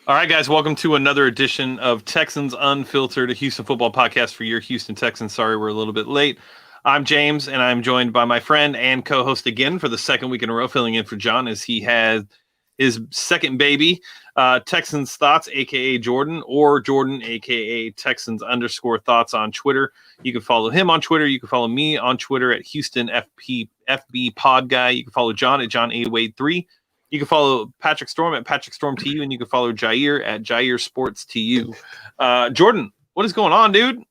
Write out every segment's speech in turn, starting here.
All right, guys, welcome to another edition of Texans Unfiltered, a Houston football podcast for your Houston Texans. Sorry, we're a little bit late. I'm James, and I'm joined by my friend and co-host again for the second week in a row, filling in for John as he has his second baby, Texans Thoughts, a.k.a. Jordan, or Jordan, a.k.a. Texans_Thoughts on Twitter. You can follow him on Twitter. You can follow me on Twitter at Houston FB Pod Guy. You can follow John at John A. Wade 3. You can follow Patrick Storm at Patrick Storm TU, and you can follow Jair at Jair Sports TU. Jordan, what is going on, dude?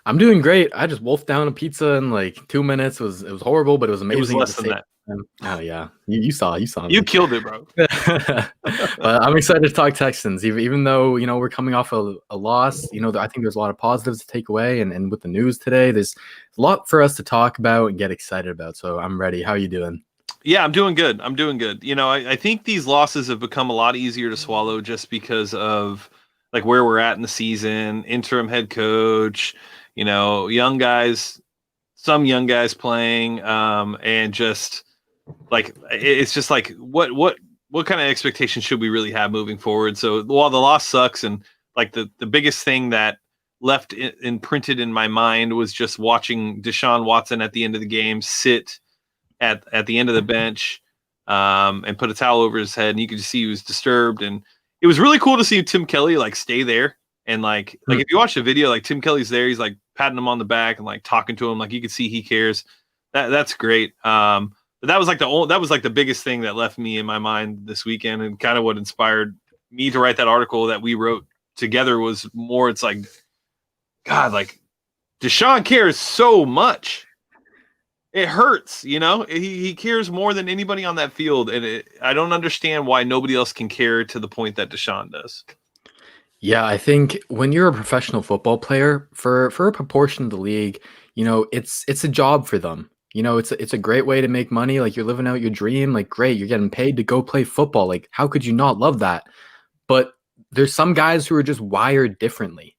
I'm doing great. I just wolfed down a pizza in like 2 minutes. It was horrible, but it was amazing. It was less than that. Oh yeah, you saw. You killed it, bro. But I'm excited to talk Texans, even though we're coming off a loss. I think there's a lot of positives to take away, and with the news today, there's a lot for us to talk about and get excited about. So I'm ready. How are you doing? Yeah, I'm doing good. I think these losses have become a lot easier to swallow just because of like where we're at in the season, interim head coach, young guys, some young guys playing, and just like it's just like what kind of expectations should we really have moving forward? So while the loss sucks, and like the biggest thing that left imprinted in my mind was just watching Deshaun Watson at the end of the game sit at the end of the bench and put a towel over his head, and you could just see he was disturbed. And it was really cool to see Tim Kelly like stay there, and like if you watch the video, like Tim Kelly's there, he's like patting him on the back and like talking to him, like you could see he cares. That's great. But that was like the biggest thing that left me in my mind this weekend, and kind of what inspired me to write that article that we wrote together was more, it's like, God, like Deshaun cares so much. It hurts, he cares more than anybody on that field. And I don't understand why nobody else can care to the point that Deshaun does. Yeah, I think when you're a professional football player, for a proportion of the league, it's a job for them. It's a great way to make money. Like, you're living out your dream. Like, great, you're getting paid to go play football. Like, how could you not love that? But there's some guys who are just wired differently.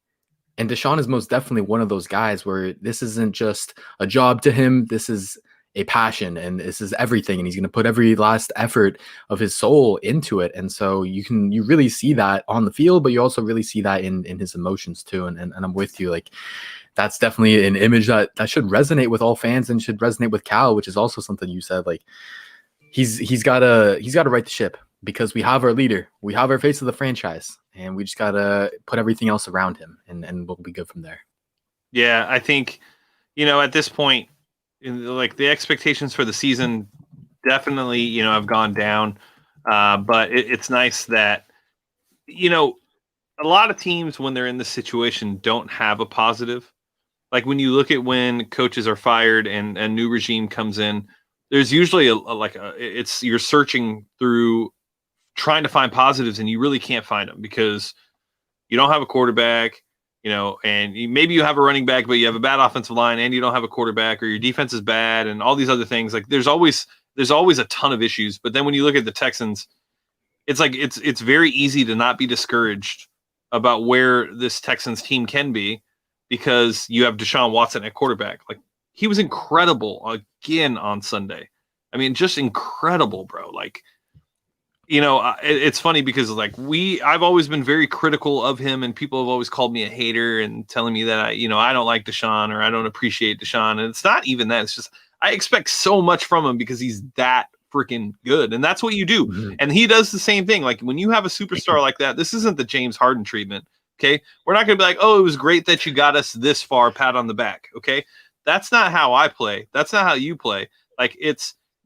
And Deshaun is most definitely one of those guys where this isn't just a job to him. This is a passion, and this is everything. And he's going to put every last effort of his soul into it. And so you really see that on the field, but you also really see that in his emotions too. And I'm with you. Like, that's definitely an image that should resonate with all fans and should resonate with Cal, which is also something you said. Like, he's got to right the ship, because we have our leader, we have our face of the franchise, and we just got to put everything else around him, and we'll be good from there. Yeah, I think, at this point, like the expectations for the season definitely, have gone down. But it's nice that, a lot of teams, when they're in this situation, don't have a positive. Like when you look at when coaches are fired and a new regime comes in, there's usually you're searching through trying to find positives, and you really can't find them because you don't have a quarterback, and maybe you have a running back, but you have a bad offensive line, and you don't have a quarterback, or your defense is bad, and all these other things. Like there's always a ton of issues. But then when you look at the Texans, it's like it's very easy to not be discouraged about where this Texans team can be, because you have Deshaun Watson at quarterback. Like, he was incredible again on Sunday. I mean, just incredible, bro. Like, it's funny because like I've always been very critical of him, and people have always called me a hater and telling me that I don't like Deshaun, or I don't appreciate Deshaun. And it's not even that. It's just I expect so much from him because he's that freaking good, and that's what you do. Mm-hmm. And he does the same thing. Like when you have a superstar like that, this isn't the James Harden treatment. Okay, we're not going to be like, oh, it was great that you got us this far, pat on the back. Okay, that's not how I play. That's not how you play. Like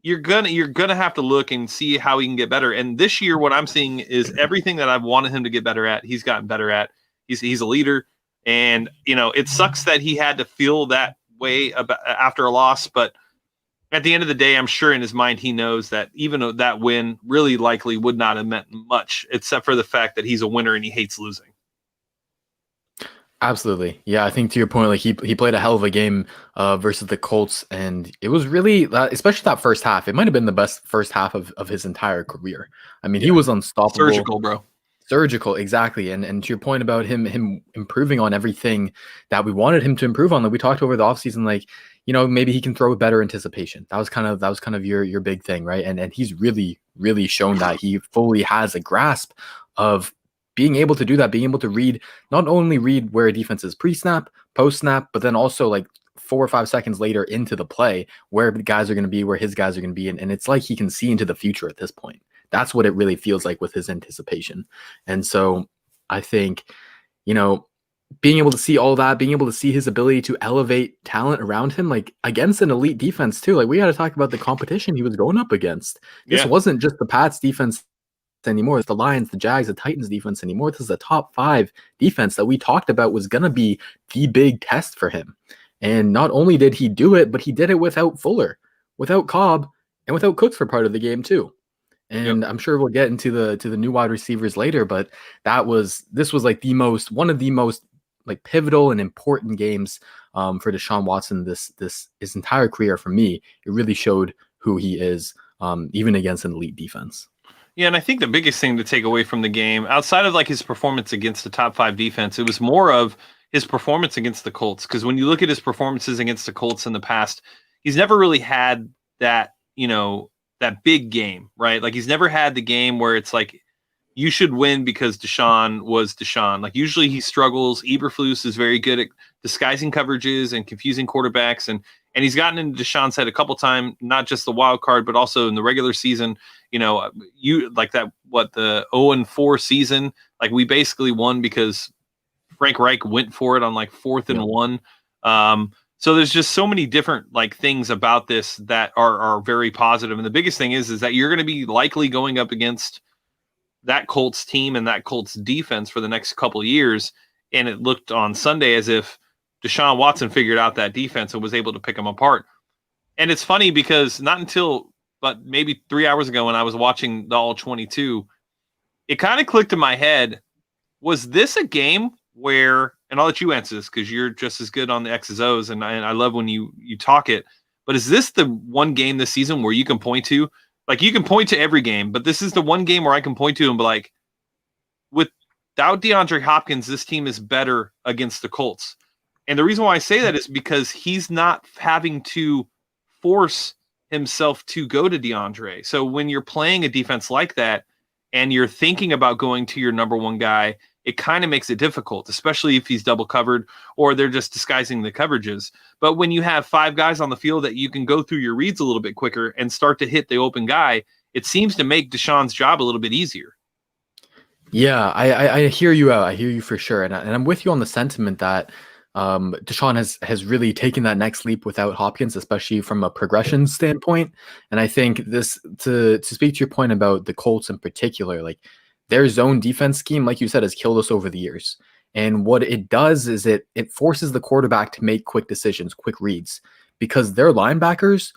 you're gonna have to look and see how he can get better. And this year, what I'm seeing is everything that I've wanted him to get better at, he's gotten better at. He's a leader, and it sucks that he had to feel that way after a loss. But at the end of the day, I'm sure in his mind he knows that even though that win really likely would not have meant much, except for the fact that he's a winner and he hates losing. Absolutely. Yeah, I think to your point, like he played a hell of a game versus the Colts, and it was really, especially that first half, it might have been the best first half of his entire career. I mean, he was unstoppable. Surgical, bro. Surgical, exactly. And to your point about him improving on everything that we wanted him to improve on, like we talked over the offseason, like, maybe he can throw with better anticipation. That was kind of your big thing, right? And he's really, really shown that he fully has a grasp of being able to do that, being able to read, not only read where a defense is pre-snap, post-snap, but then also like 4 or 5 seconds later into the play where the guys are going to be, where his guys are going to be. And it's like he can see into the future at this point. That's what it really feels like with his anticipation. And so I think, you know, being able to see all that, being able to see his ability to elevate talent around him, like against an elite defense too. Like we got to talk about the competition he was going up against. This Yeah. wasn't just the Pats defense anymore. It's the Lions, the Jags, the Titans defense anymore. This is a top 5 defense that we talked about was going to be the big test for him. And not only did he do it, but he did it without Fuller, without Cobb, and without Cooks for part of the game too. And I'm sure we'll get into the new wide receivers later, but this was like one of the most like pivotal and important games for Deshaun Watson his entire career. For me, it really showed who he is, even against an elite defense. Yeah, and I think the biggest thing to take away from the game, outside of like his performance against the top 5 defense, it was more of his performance against the Colts. Because when you look at his performances against the Colts in the past, he's never really had that, that big game, right? Like he's never had the game where it's like you should win because Deshaun was Deshaun. Like usually he struggles. Eberflus is very good at disguising coverages and confusing quarterbacks, and he's gotten into Deshaun's head a couple times, not just the wild card, but also in the regular season. You like that the 0-4 season, like we basically won because Frank Reich went for it on like 4th and 1. So there's just so many different like things about this that are very positive. And the biggest thing is that you're going to be likely going up against that Colts team and that Colts defense for the next couple of years. And it looked on Sunday as if Deshaun Watson figured out that defense and was able to pick them apart. And it's funny because but maybe 3 hours ago when I was watching the All 22, it kind of clicked in my head. Was this a game where, and I'll let you answer this because you're just as good on the X's O's, and I love when you talk it, but is this the one game this season where you can point to, like you can point to every game, but this is the one game where I can point to and be like, without DeAndre Hopkins, this team is better against the Colts. And the reason why I say that is because he's not having to force himself to go to DeAndre. So when you're playing a defense like that and you're thinking about going to your number one guy, it kind of makes it difficult, especially if he's double covered or they're just disguising the coverages. But when you have 5 guys on the field that you can go through your reads a little bit quicker and start to hit the open guy, it seems to make Deshaun's job a little bit easier. Yeah, I hear you out. I hear you for sure. And I'm with you on the sentiment that Deshaun has really taken that next leap without Hopkins, especially from a progression standpoint. And I think this, to speak to your point about the Colts in particular, like their zone defense scheme, like you said, has killed us over the years. And what it does is it forces the quarterback to make quick decisions, quick reads, because their linebackers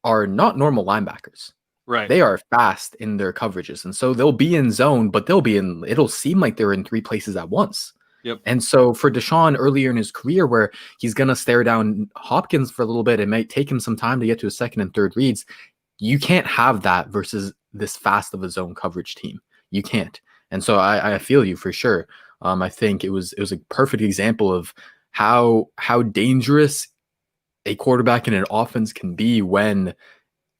are not normal linebackers. Right. They are fast in their coverages. And so they'll be in zone, but it'll seem like they're in 3 places at once. Yep. And so for Deshaun earlier in his career, where he's going to stare down Hopkins for a little bit, it might take him some time to get to his second and third reads. You can't have that versus this fast of a zone coverage team. You can't. And so I feel you for sure. I think it was a perfect example of how dangerous a quarterback in an offense can be when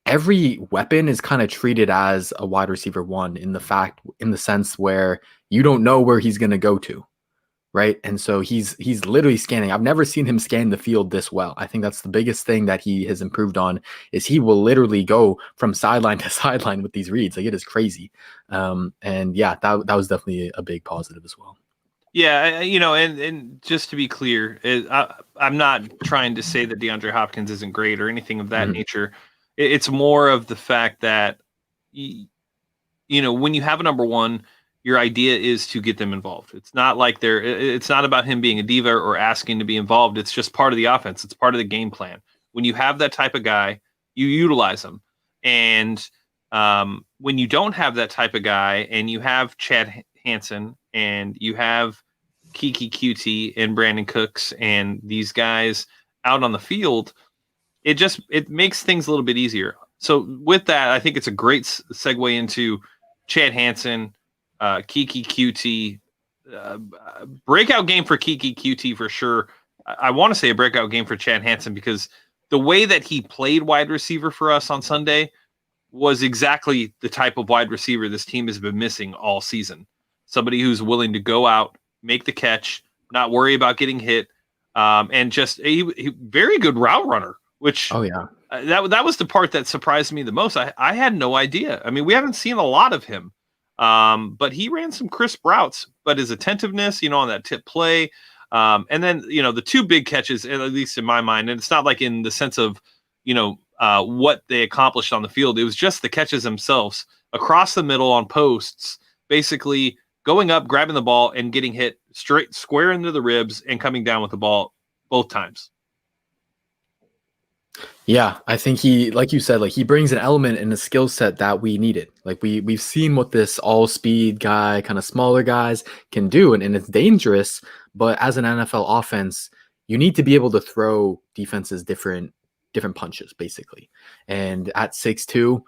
every weapon is kind of treated as a wide receiver 1 in the sense where you don't know where he's going to go to. Right. And so he's literally scanning. I've never seen him scan the field this well. I think that's the biggest thing that he has improved on is he will literally go from sideline to sideline with these reads. Like it is crazy. And yeah, that was definitely a big positive as well. Yeah. And just to be clear, I'm not trying to say that DeAndre Hopkins isn't great or anything of that nature. It's more of the fact that, when you have a number one, your idea is to get them involved. It's not like it's not about him being a diva or asking to be involved. It's just part of the offense. It's part of the game plan. When you have that type of guy, you utilize them. And when you don't have that type of guy and you have Chad Hansen and you have Coutee and Brandon Cooks and these guys out on the field, it makes things a little bit easier. So with that, I think it's a great segue into Chad Hansen, Coutee, breakout game for Coutee for sure. I want to say a breakout game for Chad Hansen because the way that he played wide receiver for us on Sunday was exactly the type of wide receiver this team has been missing all season. somebody who's willing to go out, make the catch, not worry about getting hit, and just he very good route runner, which Oh yeah. that was the part that surprised me the most. I had no idea. I mean, we haven't seen a lot of him, but he ran some crisp routes. But his attentiveness, on that tip play, and then the two big catches, at least in my mind, and it's not like in the sense of what they accomplished on the field. It was just the catches themselves across the middle on posts, basically going up, grabbing the ball, and getting hit straight square into the ribs and coming down with the ball both times. Yeah, I think he, like you said, like he brings an element and a skill set that we needed. Like we've seen what this all speed guy, kind of smaller guys can do, and it's dangerous. But as an NFL offense, you need to be able to throw defenses different punches, basically. And at 6'2",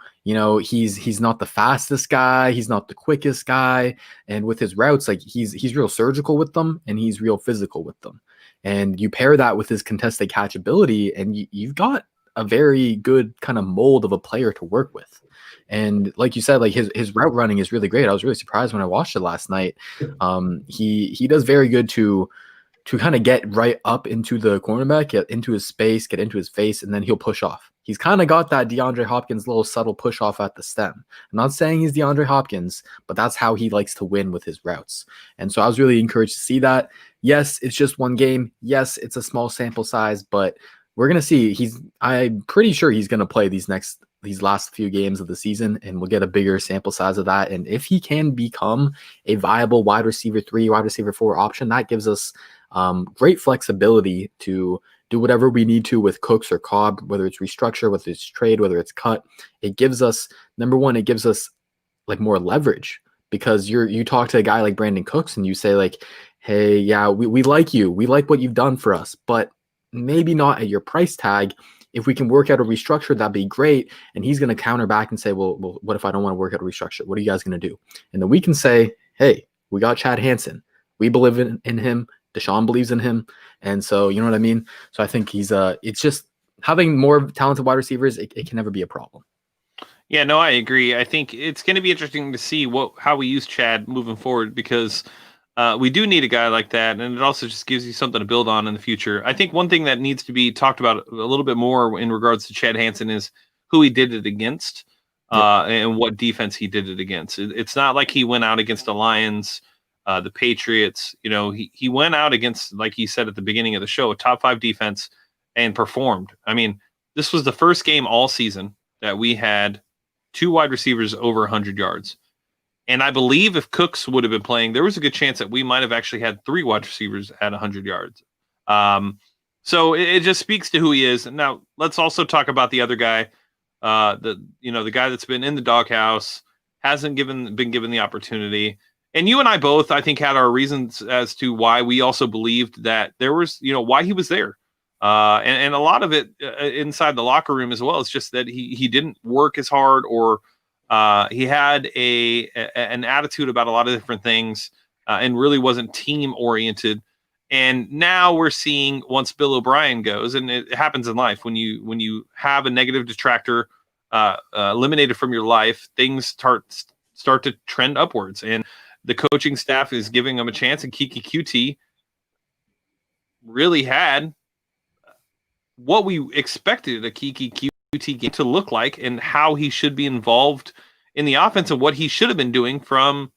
he's not the fastest guy, he's not the quickest guy, and with his routes, like he's real surgical with them, and he's real physical with them. And you pair that with his contested catch ability, and you've got a very good kind of mold of a player to work with. And like you said, like his route running is really great. I was really surprised when I watched it last night. He does very good to kind of get right up into the cornerback, get into his space, get into his face, and then he'll push off. He's kind of got that DeAndre Hopkins little subtle push off at the stem. I'm not saying he's DeAndre Hopkins, but that's how he likes to win with his routes. And so I was really encouraged to see that. Yes, it's just one game. Yes, it's a small sample size, but we're going to see. I'm pretty sure he's going to play these last few games of the season, and we'll get a bigger sample size of that. And if he can become a viable wide receiver 3, wide receiver 4 option, that gives us great flexibility to do whatever we need to with Cooks or Cobb, whether it's restructure, whether it's trade, whether it's cut. It gives us, number one, it gives us like more leverage, because you talk to a guy like Brandon Cooks and you say like, hey, yeah, we like you. We like what you've done for us, but maybe not at your price tag. If we can work out a restructure, that'd be great. And he's going to counter back and say, well, what if I don't want to work out a restructure? What are you guys going to do? And then we can say, hey, we got Chad Hansen. We believe in him. Deshaun believes in him. And so, you know what I mean? So I think it's just having more talented wide receivers, it can never be a problem. Yeah, no, I agree. I think it's going to be interesting to see how we use Chad moving forward, because we do need a guy like that, and it also just gives you something to build on in the future. I think one thing that needs to be talked about a little bit more in regards to Chad Hansen is who he did it against, and what defense he did it against. It's not like he went out against the Lions, the Patriots. He went out against, like he said at the beginning of the show, a top 5 defense, and performed. I mean, this was the first game all season that we had 2 wide receivers over 100 yards. And I believe if Cooks would have been playing, there was a good chance that we might have actually had 3 wide receivers at 100 yards. So it just speaks to who he is. And now let's also talk about the other guy, the guy that's been in the doghouse, hasn't been given the opportunity. And you and I both, I think, had our reasons as to why we also believed that there was, why he was there. And a lot of it inside the locker room as well. It's just that he didn't work as hard, or he had an attitude about a lot of different things, and really wasn't team oriented. And now we're seeing, once Bill O'Brien goes, and it happens in life, when you have a negative detractor eliminated from your life, things start to trend upwards. And the coaching staff is giving him a chance, and Keke Coutee really had what we expected a Keke Coutee game to look like, and how he should be involved in the offense, and what he should have been doing from,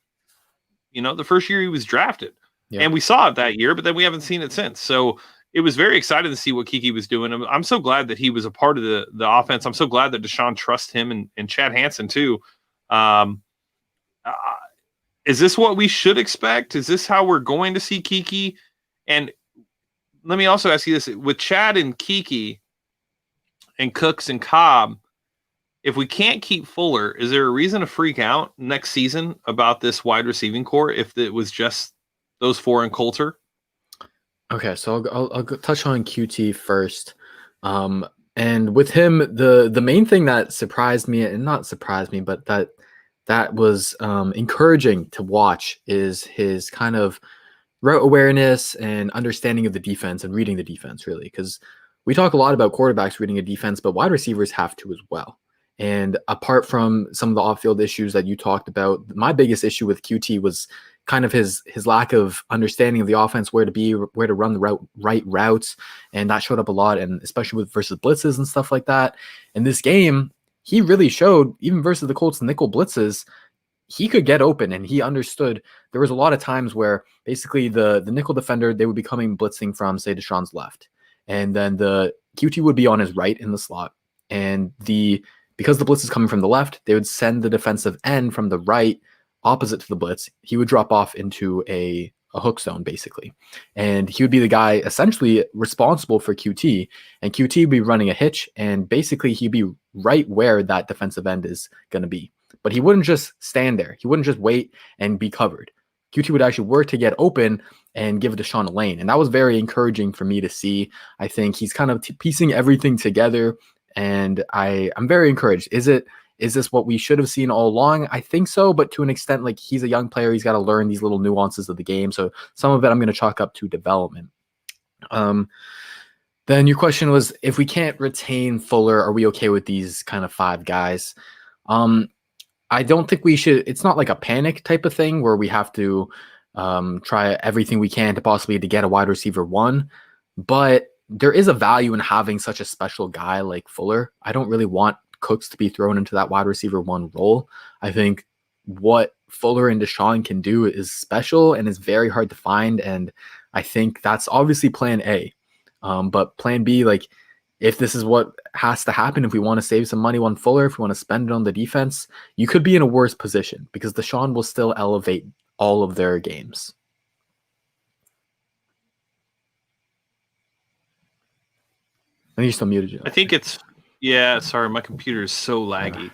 the first year he was drafted. Yeah. And we saw it that year, but then we haven't seen it since. So it was very exciting to see what Keke was doing. I'm so glad that he was a part of the offense. I'm so glad that Deshaun trusts him, and Chad Hansen too. Is this what we should expect? Is this how we're going to see Keke? And let me also ask you this: with Chad and Keke and Cooks and Cobb, if we can't keep Fuller, is there a reason to freak out next season about this wide receiving core if it was just those 4 and Coulter? Okay, so I'll touch on QT first. And with him, the main thing that surprised me, and not surprised me, but that was encouraging to watch, is his kind of route awareness and understanding of the defense and reading the defense, really. Because we talk a lot about quarterbacks reading a defense, but wide receivers have to as well. And apart from some of the off-field issues that you talked about, my biggest issue with QT was kind of his lack of understanding of the offense, where to be, where to run the right routes, and that showed up a lot, and especially with versus blitzes and stuff like that. In this game, he really showed, even versus the Colts nickel blitzes, he could get open, and he understood. There was a lot of times where basically the nickel defender, they would be coming blitzing from, say, Deshaun's left, and then the QT would be on his right in the slot, and because the blitz is coming from the left, they would send the defensive end from the right opposite to the blitz. He would drop off into a hook zone, basically. And he would be the guy essentially responsible for QT. And QT would be running a hitch, and basically he'd be right where that defensive end is going to be. But he wouldn't just stand there. He wouldn't just wait and be covered. QT would actually work to get open and give Deshaun a lane. And that was very encouraging for me to see. I think he's kind of piecing everything together, and I'm very encouraged. Is this what we should have seen all along? I think so, but to an extent, like, he's a young player. He's got to learn these little nuances of the game. So some of it I'm going to chalk up to development. Then your question was, if we can't retain Fuller, are we okay with these kind of 5 guys? I don't think we should. It's not like a panic type of thing where we have to try everything we can to possibly to get a wide receiver 1, but there is a value in having such a special guy like Fuller. I don't really want Cooks to be thrown into that wide receiver 1 role. I think what Fuller and Deshaun can do is special and is very hard to find, and I think that's obviously plan A. But plan B, like, if this is what has to happen, if we want to save some money on Fuller, if we want to spend it on the defense, you could be in a worse position because Deshaun will still elevate all of their games. I think you're still muted, Joe. I think it's, sorry, my computer is so laggy.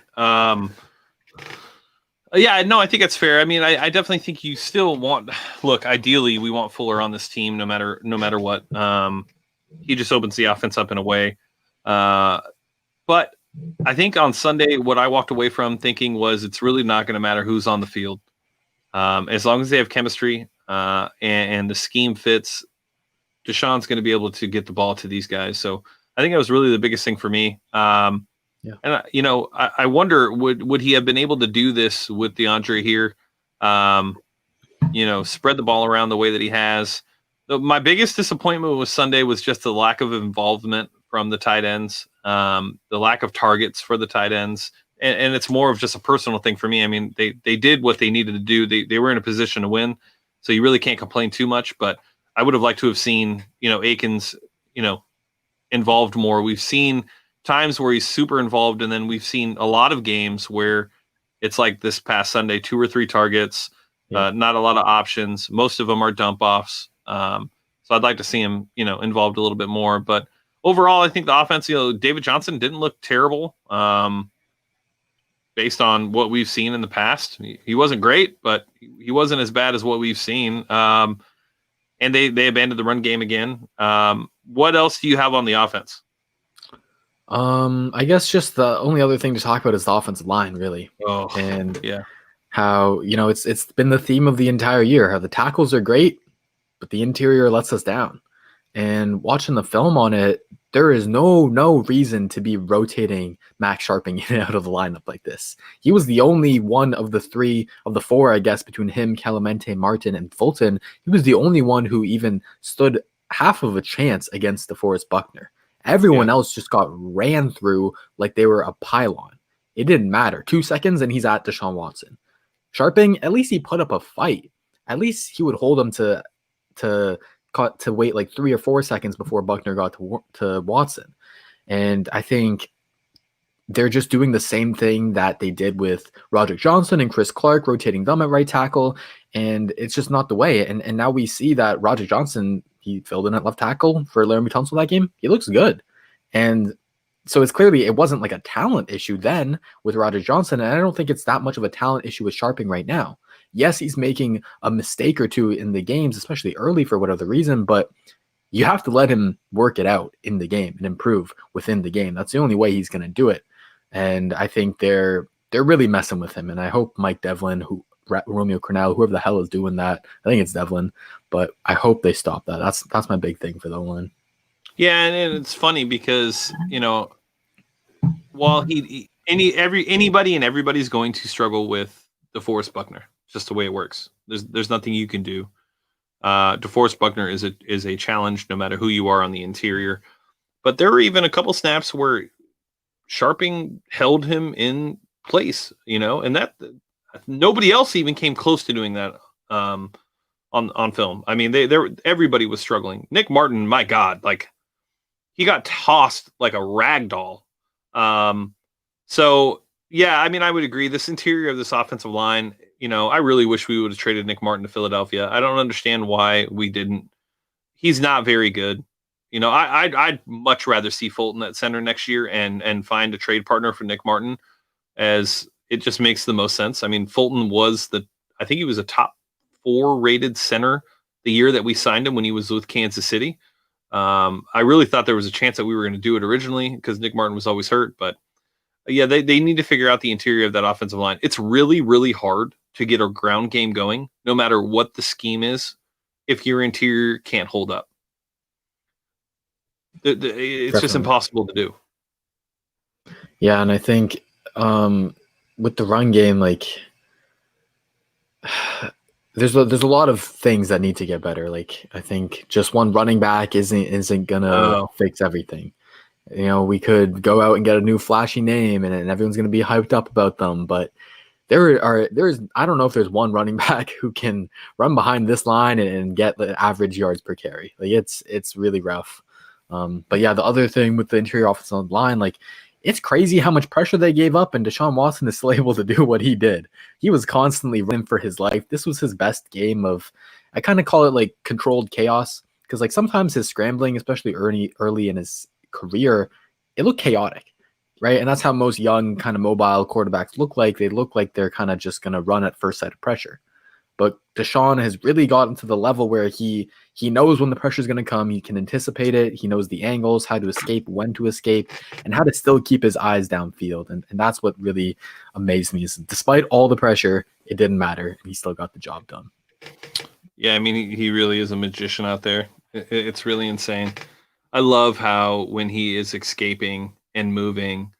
Yeah, no, I think it's fair. I mean, I definitely think you still want, look, ideally we want Fuller on this team no matter what. He just opens the offense up in a way. But I think on Sunday, what I walked away from thinking was it's really not going to matter who's on the field. As long as they have chemistry and the scheme fits, Deshaun's going to be able to get the ball to these guys. So I think that was really the biggest thing for me. And I wonder, would he have been able to do this with DeAndre here? Spread the ball around the way that he has. My biggest disappointment with Sunday was just the lack of involvement from the tight ends, the lack of targets for the tight ends. And it's more of just a personal thing for me. I mean, they did what they needed to do. They were in a position to win, so you really can't complain too much. But I would have liked to have seen, Akins, involved more. We've seen times where he's super involved, and then we've seen a lot of games where it's like this past Sunday, 2 or 3 targets, not a lot of options. Most of them are dump offs. So I'd like to see him, involved a little bit more. But overall, I think the offense, David Johnson didn't look terrible. Based on what we've seen in the past, he wasn't great, but he wasn't as bad as what we've seen. And they abandoned the run game again. What else do you have on the offense? I guess just the only other thing to talk about is the offensive line, really. How, it's been the theme of the entire year, how the tackles are great, but the interior lets us down. And watching the film on it, there is no reason to be rotating Max Sharping in and out of the lineup like this. He was the only one of the 4, I guess, between him, Clemente, Martin, and Fulton. He was the only one who even stood half of a chance against DeForest Buckner. Everyone else just got ran through like they were a pylon. It didn't matter. 2 seconds and he's at Deshaun Watson. Sharping, at least he put up a fight. At least he would hold him to wait like 3 or 4 seconds before Buckner got to Watson. And I think they're just doing the same thing that they did with Roderick Johnson and Chris Clark, rotating them at right tackle. And it's just not the way. And now we see that Roderick Johnson, he filled in at left tackle for Laramie Tunsil that game. He looks good. And so it wasn't like a talent issue then with Roderick Johnson. And I don't think it's that much of a talent issue with Sharping right now. Yes, he's making a mistake or two in the games, especially early for whatever reason, but you have to let him work it out in the game and improve within the game. That's the only way he's going to do it. And I think they're really messing with him. And I hope Mike Devlin, Romeo Cornell, whoever the hell is doing that, I think it's Devlin, but I hope they stop that. That's my big thing for the line. Yeah, and it's funny because, while anybody and everybody's going to struggle with DeForest Buckner, it's just the way it works. There's nothing you can do. DeForest Buckner is a challenge no matter who you are on the interior. But there were even a couple snaps where Sharping held him in place, and that nobody else even came close to doing that on film. I mean, everybody was struggling. Nick Martin, my God, like he got tossed like a rag doll. So yeah, I mean, I would agree. This interior of this offensive line, I really wish we would have traded Nick Martin to Philadelphia. I don't understand why we didn't. He's not very good. I'd much rather see Fulton at center next year and find a trade partner for Nick Martin, as it just makes the most sense. I mean, Fulton I think he was a top 4 rated center the year that we signed him when he was with Kansas City. I really thought there was a chance that we were going to do it originally because Nick Martin was always hurt, but yeah, they need to figure out the interior of that offensive line. It's really, really hard to get a ground game going, no matter what the scheme is, if your interior can't hold up. It's Definitely. just impossible to do. Yeah, and I think with the run game, like there's a lot of things that need to get better. Like I think just one running back isn't gonna fix everything. We could go out and get a new flashy name, and everyone's gonna be hyped up about them, but there's I don't know if there's one running back who can run behind this line and get the average yards per carry. Like it's really rough. But yeah, the other thing with the interior offensive line, like it's crazy how much pressure they gave up, and Deshaun Watson is still able to do what he did. He was constantly running for his life. This was his best game of, I kind of call it like controlled chaos, because like sometimes his scrambling, especially early in his career, it looked chaotic, right? And that's how most young kind of mobile quarterbacks look like. They look like they're kind of just going to run at first sight of pressure. But Deshaun has really gotten to the level where he knows when the pressure is going to come. He can anticipate it. He knows the angles, how to escape, when to escape, and how to still keep his eyes downfield. And that's what really amazed me is despite all the pressure, it didn't matter. He still got the job done. Yeah, I mean, he really is a magician out there. It's really insane. I love how when he is escaping and moving,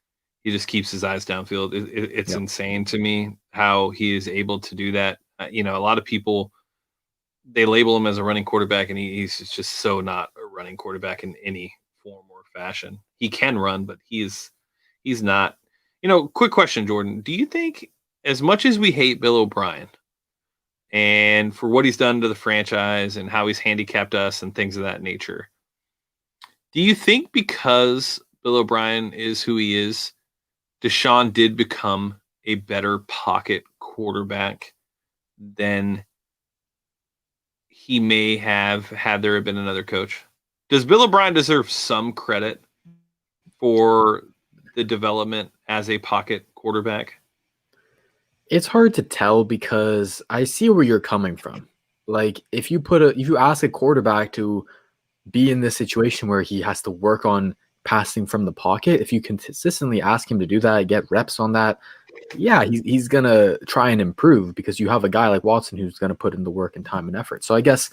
he just keeps his eyes downfield. It's insane to me how he is able to do that. A lot of people, they label him as a running quarterback, and he's just so not a running quarterback in any form or fashion. He can run, but he's not. Quick question, Jordan. Do you think, as much as we hate Bill O'Brien and for what he's done to the franchise and how he's handicapped us and things of that nature, do you think because Bill O'Brien is who he is, Deshaun did become a better pocket quarterback than he may have had there been another coach? Does Bill O'Brien deserve some credit for the development as a pocket quarterback? It's hard to tell because I see where you're coming from. Like if you ask a quarterback to be in this situation where he has to work on passing from the pocket, if you consistently ask him to do that, get reps on that, yeah, he's going to try and improve because you have a guy like Watson who's going to put in the work and time and effort. So I guess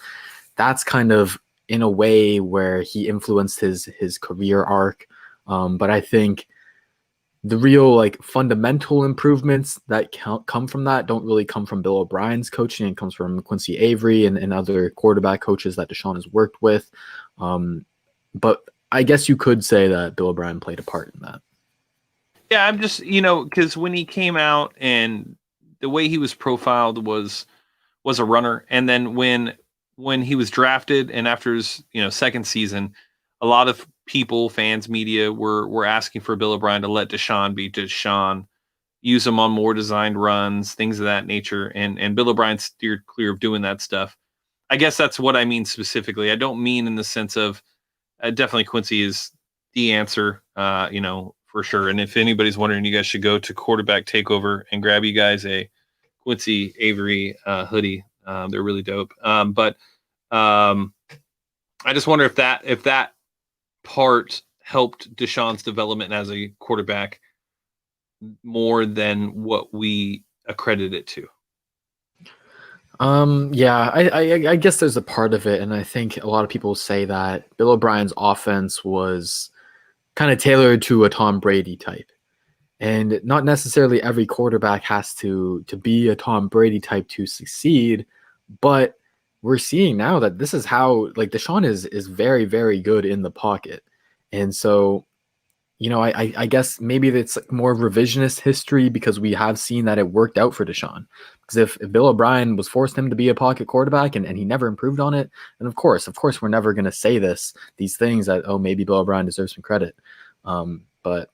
that's kind of in a way where he influenced his career arc. But I think the real like fundamental improvements that come from that don't really come from Bill O'Brien's coaching. It comes from Quincy Avery and other quarterback coaches that Deshaun has worked with. But I guess you could say that Bill O'Brien played a part in that. Yeah, I'm just, because when he came out and the way he was profiled was a runner. And then when he was drafted and after his, second season, a lot of people, fans, media were asking for Bill O'Brien to let Deshaun be Deshaun, use him on more designed runs, things of that nature. And Bill O'Brien steered clear of doing that stuff. I guess that's what I mean specifically. I don't mean in the sense of definitely Quincy is the answer, for sure. And if anybody's wondering, you guys should go to Quarterback Takeover and grab you guys a Quincy Avery hoodie. They're really dope. But I just wonder if that part helped Deshaun's development as a quarterback more than what we accredit it to. Yeah, I guess there's a part of it, and I think a lot of people say that Bill O'Brien's offense was kind of tailored to a Tom Brady type. And not necessarily every quarterback has to be a Tom Brady type to succeed, But we're seeing now that this is how like Deshaun is very, very good in the pocket. And so, I guess maybe it's more revisionist history because we have seen that it worked out for Deshaun. Because if Bill O'Brien was forced him to be a pocket quarterback and he never improved on it, then of course, we're never going to say these things that, oh, maybe Bill O'Brien deserves some credit. But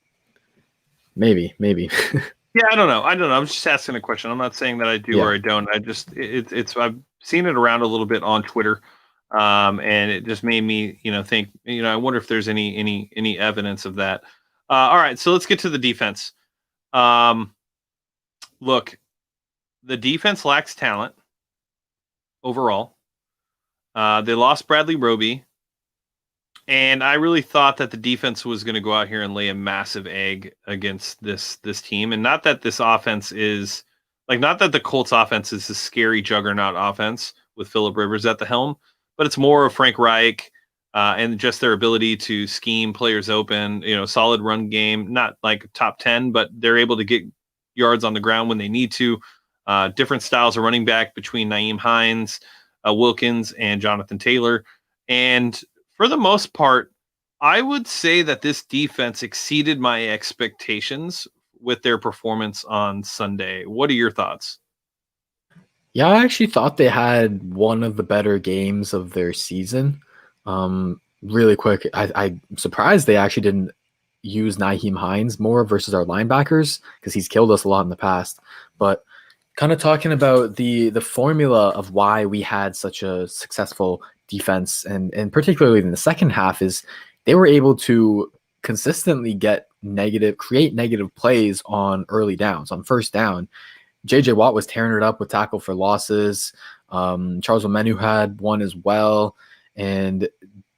maybe. Yeah, I don't know. I'm just asking a question. I'm not saying that I do Yeah. or I don't. I just it's I've seen it around a little bit on Twitter, and it just made me think. I wonder if there's any evidence of that. All right, so let's get to the defense. Look, the defense lacks talent overall. They lost Bradley Roby. And I really thought that the defense was going to go out here and lay a massive egg against this team. And not that this offense is not that the Colts offense is a scary juggernaut offense with Phillip Rivers at the helm, but it's more of Frank Reich and just their ability to scheme players open, solid run game, not like top 10, but they're able to get yards on the ground when they need to. Different styles of running back between Nyheim Hines, Wilkins, and Jonathan Taylor. And for the most part, I would say that this defense exceeded my expectations with their performance on Sunday. What are your thoughts? Yeah, I actually thought they had one of the better games of their season. Really quick, I'm surprised they actually didn't use Nyheim Hines more versus our linebackers because he's killed us a lot in the past. But kind of talking about the formula of why we had such a successful defense and particularly in the second half is they were able to consistently create negative plays on early downs, on first down. JJ Watt was tearing it up with tackle for losses. Charles Omenu had one as well. And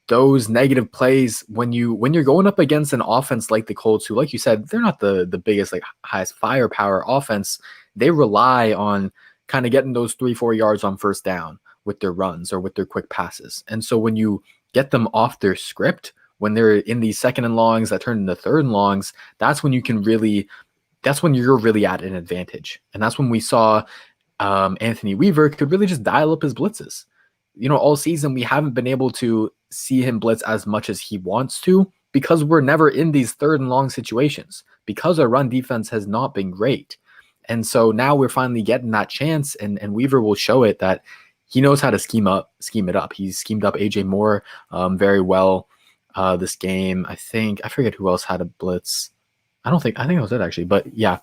those negative plays, when you're going up against an offense like the Colts, who, like you said, they're not the biggest, like highest firepower offense, they rely on kind of getting those 3-4 yards on first down with their runs or with their quick passes. And so when you get them off their script, when they're in these second and longs that turn into third and longs, that's when you're really at an advantage. And that's when we saw Anthony Weaver could really just dial up his blitzes. All season we haven't been able to see him blitz as much as he wants to because we're never in these third and long situations because our run defense has not been great. And so now we're finally getting that chance, and Weaver will show it that he knows how to scheme it up. He's schemed up AJ Moore very well this game. I forget who else had a blitz. I think that was it actually, but yeah,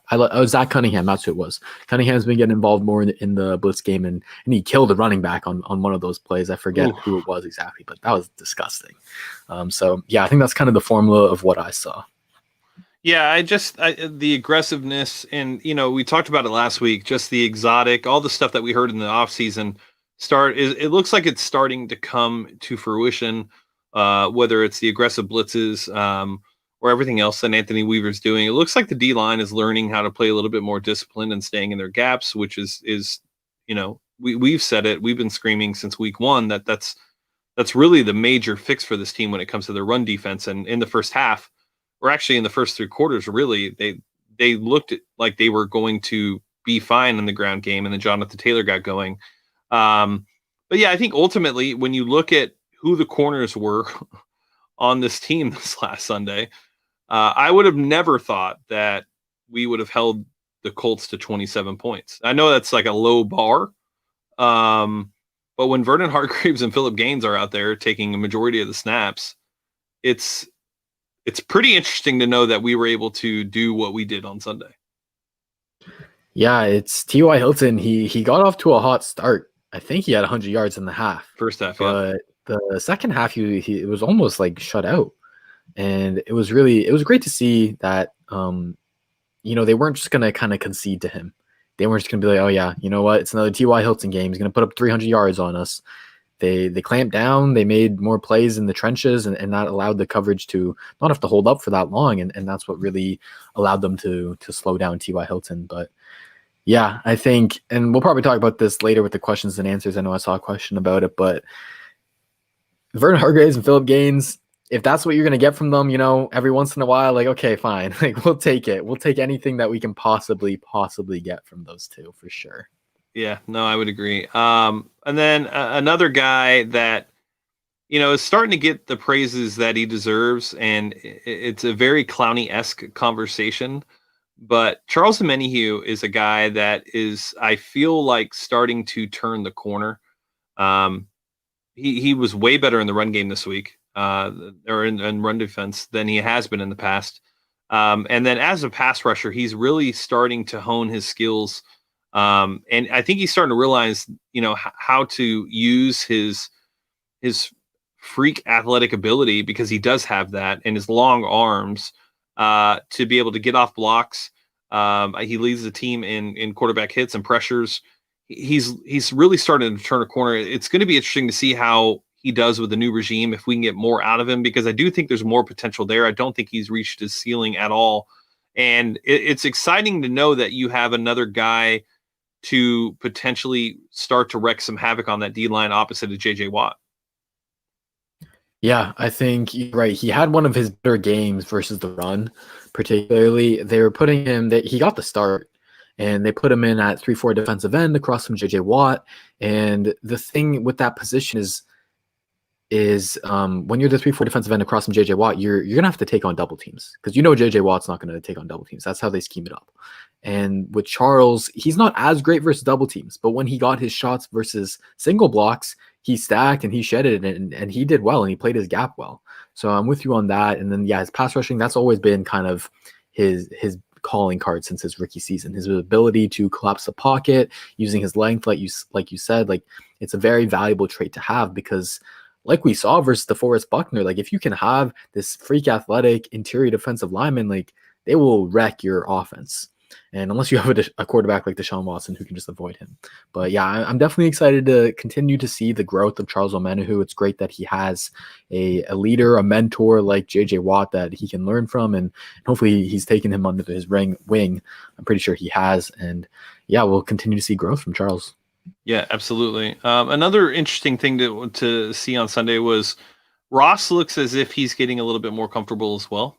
Zach Cunningham. That's who it was. Cunningham's been getting involved more in the blitz game, and he killed a running back on one of those plays. I forget who it was exactly, but that was disgusting. So yeah, I think that's kind of the formula of what I saw. Yeah, the aggressiveness, and we talked about it last week. Just the exotic, all the stuff that we heard in the offseason it looks like it's starting to come to fruition. Whether it's the aggressive blitzes, or everything else that Anthony Weaver's doing. It looks like the D-line is learning how to play a little bit more disciplined and staying in their gaps, which is we've said it. We've been screaming since week one that's really the major fix for this team when it comes to their run defense. And in the first half, or actually in the first 3 quarters, really, they looked like they were going to be fine in the ground game, and then Jonathan Taylor got going. But yeah, I think ultimately when you look at who the corners were on this team this last Sunday, I would have never thought that we would have held the Colts to 27 points. I know that's like a low bar, but when Vernon Hargreaves and Phillip Gaines are out there taking a majority of the snaps, it's pretty interesting to know that we were able to do what we did on Sunday. Yeah, it's T.Y. Hilton. He got off to a hot start. I think he had 100 yards in the half. First half, but the second half, it was almost like shut out. And it was great to see that, they weren't just going to kind of concede to him. They weren't just going to be like, oh yeah, you know what? It's another T.Y. Hilton game. He's going to put up 300 yards on us. They clamped down. They made more plays in the trenches, and that allowed the coverage to not have to hold up for that long. And that's what really allowed them to slow down T.Y. Hilton. But yeah, I think, and we'll probably talk about this later with the questions and answers. I know I saw a question about it, but Vernon Hargreaves and Phillip Gaines, if that's what you're going to get from them, every once in a while, like, okay, fine. Like, we'll take it. We'll take anything that we can possibly get from those two for sure. Yeah, no, I would agree. And then another guy that is starting to get the praises that he deserves, and it's a very Clowney-esque conversation. But Charles Omenihu is a guy that is, I feel like, starting to turn the corner. Um, he was way better in the run game this week, or in run defense than he has been in the past. And then as a pass rusher, he's really starting to hone his skills. And I think he's starting to realize, how to use his freak athletic ability, because he does have that, and his long arms, to be able to get off blocks. He leads the team in quarterback hits and pressures. He's really starting to turn a corner. It's going to be interesting to see how he does with the new regime, if we can get more out of him, because I do think there's more potential there. I don't think he's reached his ceiling at all. And it's exciting to know that you have another guy to potentially start to wreak some havoc on that D line opposite of JJ Watt. Yeah, I think you're right. He had one of his better games versus the run, particularly. They were putting him that he got the start, and they put him in at 3-4 defensive end across from JJ Watt. And the thing with that position is when you're the 3-4 defensive end across from JJ Watt, you're gonna have to take on double teams, because JJ Watt's not gonna take on double teams. That's how they scheme it up. And with Charles, he's not as great versus double teams, but when he got his shots versus single blocks, he stacked and he shedded it, and he did well, and he played his gap well. So I'm with you on that. And then his pass rushing, that's always been kind of his calling card since his rookie season. His ability to collapse the pocket using his length, like you said, like it's a very valuable trait to have, because like we saw versus DeForest Buckner, like if you can have this freak athletic interior defensive lineman, like they will wreck your offense. And unless you have a quarterback like Deshaun Watson who can just avoid him. But yeah, I'm definitely excited to continue to see the growth of Charles Omenihu. It's great that he has a leader, a mentor like JJ Watt that he can learn from, and hopefully he's taken him under his wing. I'm pretty sure he has. And yeah, we'll continue to see growth from Charles. Yeah, absolutely. Another interesting thing to see on Sunday was Ross looks as if he's getting a little bit more comfortable as well.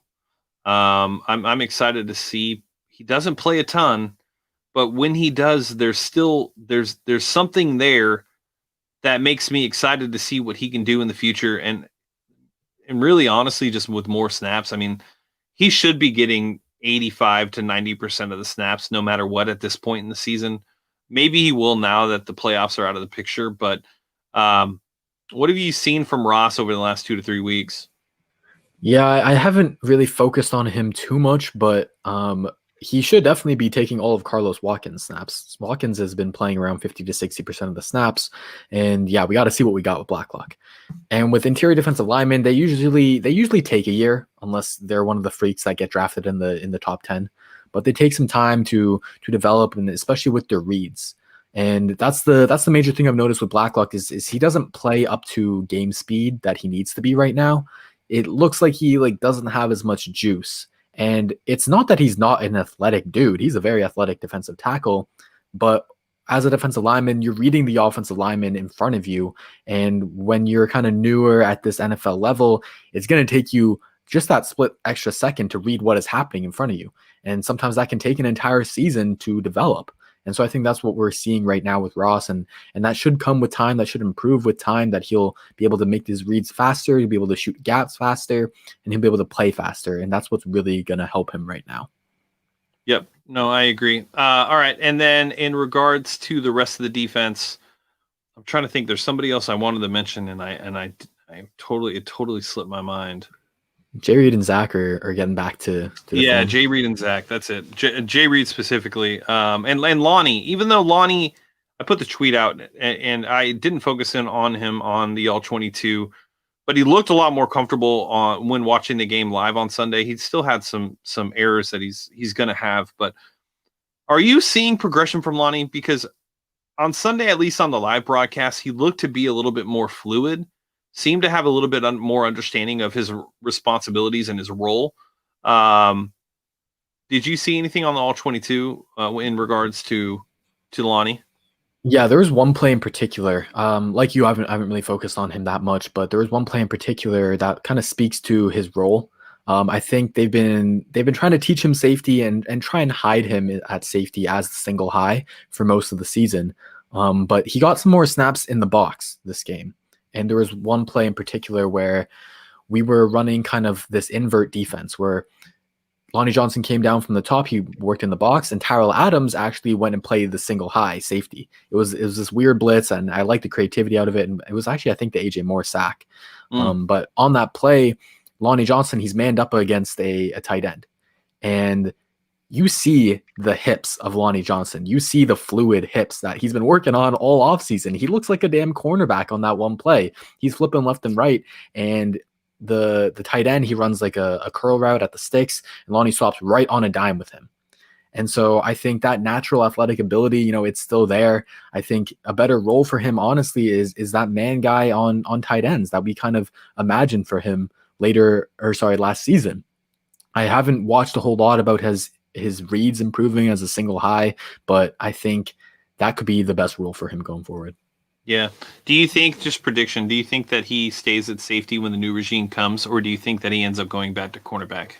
I'm excited to see. He doesn't play a ton, but when he does, there's something there that makes me excited to see what he can do in the future. And really, honestly, just with more snaps, I mean, he should be getting 85 to 90% of the snaps, no matter what, at this point in the season. Maybe he will now that the playoffs are out of the picture. But what have you seen from Ross over the last 2 to 3 weeks? Yeah, I haven't really focused on him too much, but he should definitely be taking all of Carlos Watkins' snaps. Watkins has been playing around 50 to 60% of the snaps, and yeah, we got to see what we got with Blacklock. And with interior defensive linemen, they usually take a year, unless they're one of the freaks that get drafted in the top 10. But they take some time to develop, and especially with their reads. And that's the major thing I've noticed with Blacklock is he doesn't play up to game speed that he needs to be right now. It looks like he doesn't have as much juice. And it's not that he's not an athletic dude. He's a very athletic defensive tackle, but as a defensive lineman, you're reading the offensive lineman in front of you. And when you're kind of newer at this NFL level, it's going to take you just that split extra second to read what is happening in front of you. And sometimes that can take an entire season to develop. And so I think that's what we're seeing right now with Ross, and that should come with time. That should improve with time, that he'll be able to make these reads faster, he'll be able to shoot gaps faster, and he'll be able to play faster. And that's what's really going to help him right now. Yep. No, I agree. All right. And then in regards to the rest of the defense, I'm trying to think. There's somebody else I wanted to mention, and I totally slipped my mind. Jay Reed and Zach are getting back to the thing. Jay Reed and Zach. That's it. Jay Reed specifically. And Lonnie, even though Lonnie, I put the tweet out and I didn't focus in on him on the All-22, but he looked a lot more comfortable when watching the game live on Sunday. He still had some errors that he's going to have. But are you seeing progression from Lonnie? Because on Sunday, at least on the live broadcast, he looked to be a little bit more fluid. Seemed to have a little bit more understanding of his responsibilities and his role. Did you see anything on the All-22 in regards to Lonnie? Yeah, there was one play in particular. Like you, I haven't really focused on him that much, but there was one play in particular that kind of speaks to his role. I think they've been trying to teach him safety and try and hide him at safety as the single high for most of the season. But he got some more snaps in the box this game. And there was one play in particular where we were running kind of this invert defense where Lonnie Johnson came down from the top. He worked in the box, and Tyrell Adams actually went and played the single high safety. It was this weird blitz, and I like the creativity out of it. And it was actually, I think, the AJ Moore sack. But on that play, Lonnie Johnson, he's manned up against a tight end, and you see the hips of Lonnie Johnson. You see the fluid hips that he's been working on all offseason. He looks like a damn cornerback on that one play. He's flipping left and right, and the tight end, he runs like a curl route at the sticks, and Lonnie swaps right on a dime with him. And so I think that natural athletic ability, you know, it's still there. I think a better role for him, honestly, is that man guy on tight ends that we kind of imagined for him last season. I haven't watched a whole lot about his reads improving as a single high, but I think that could be the best role for him going forward. Yeah. Do you think, just prediction, do you think that he stays at safety when the new regime comes, or do you think that he ends up going back to cornerback?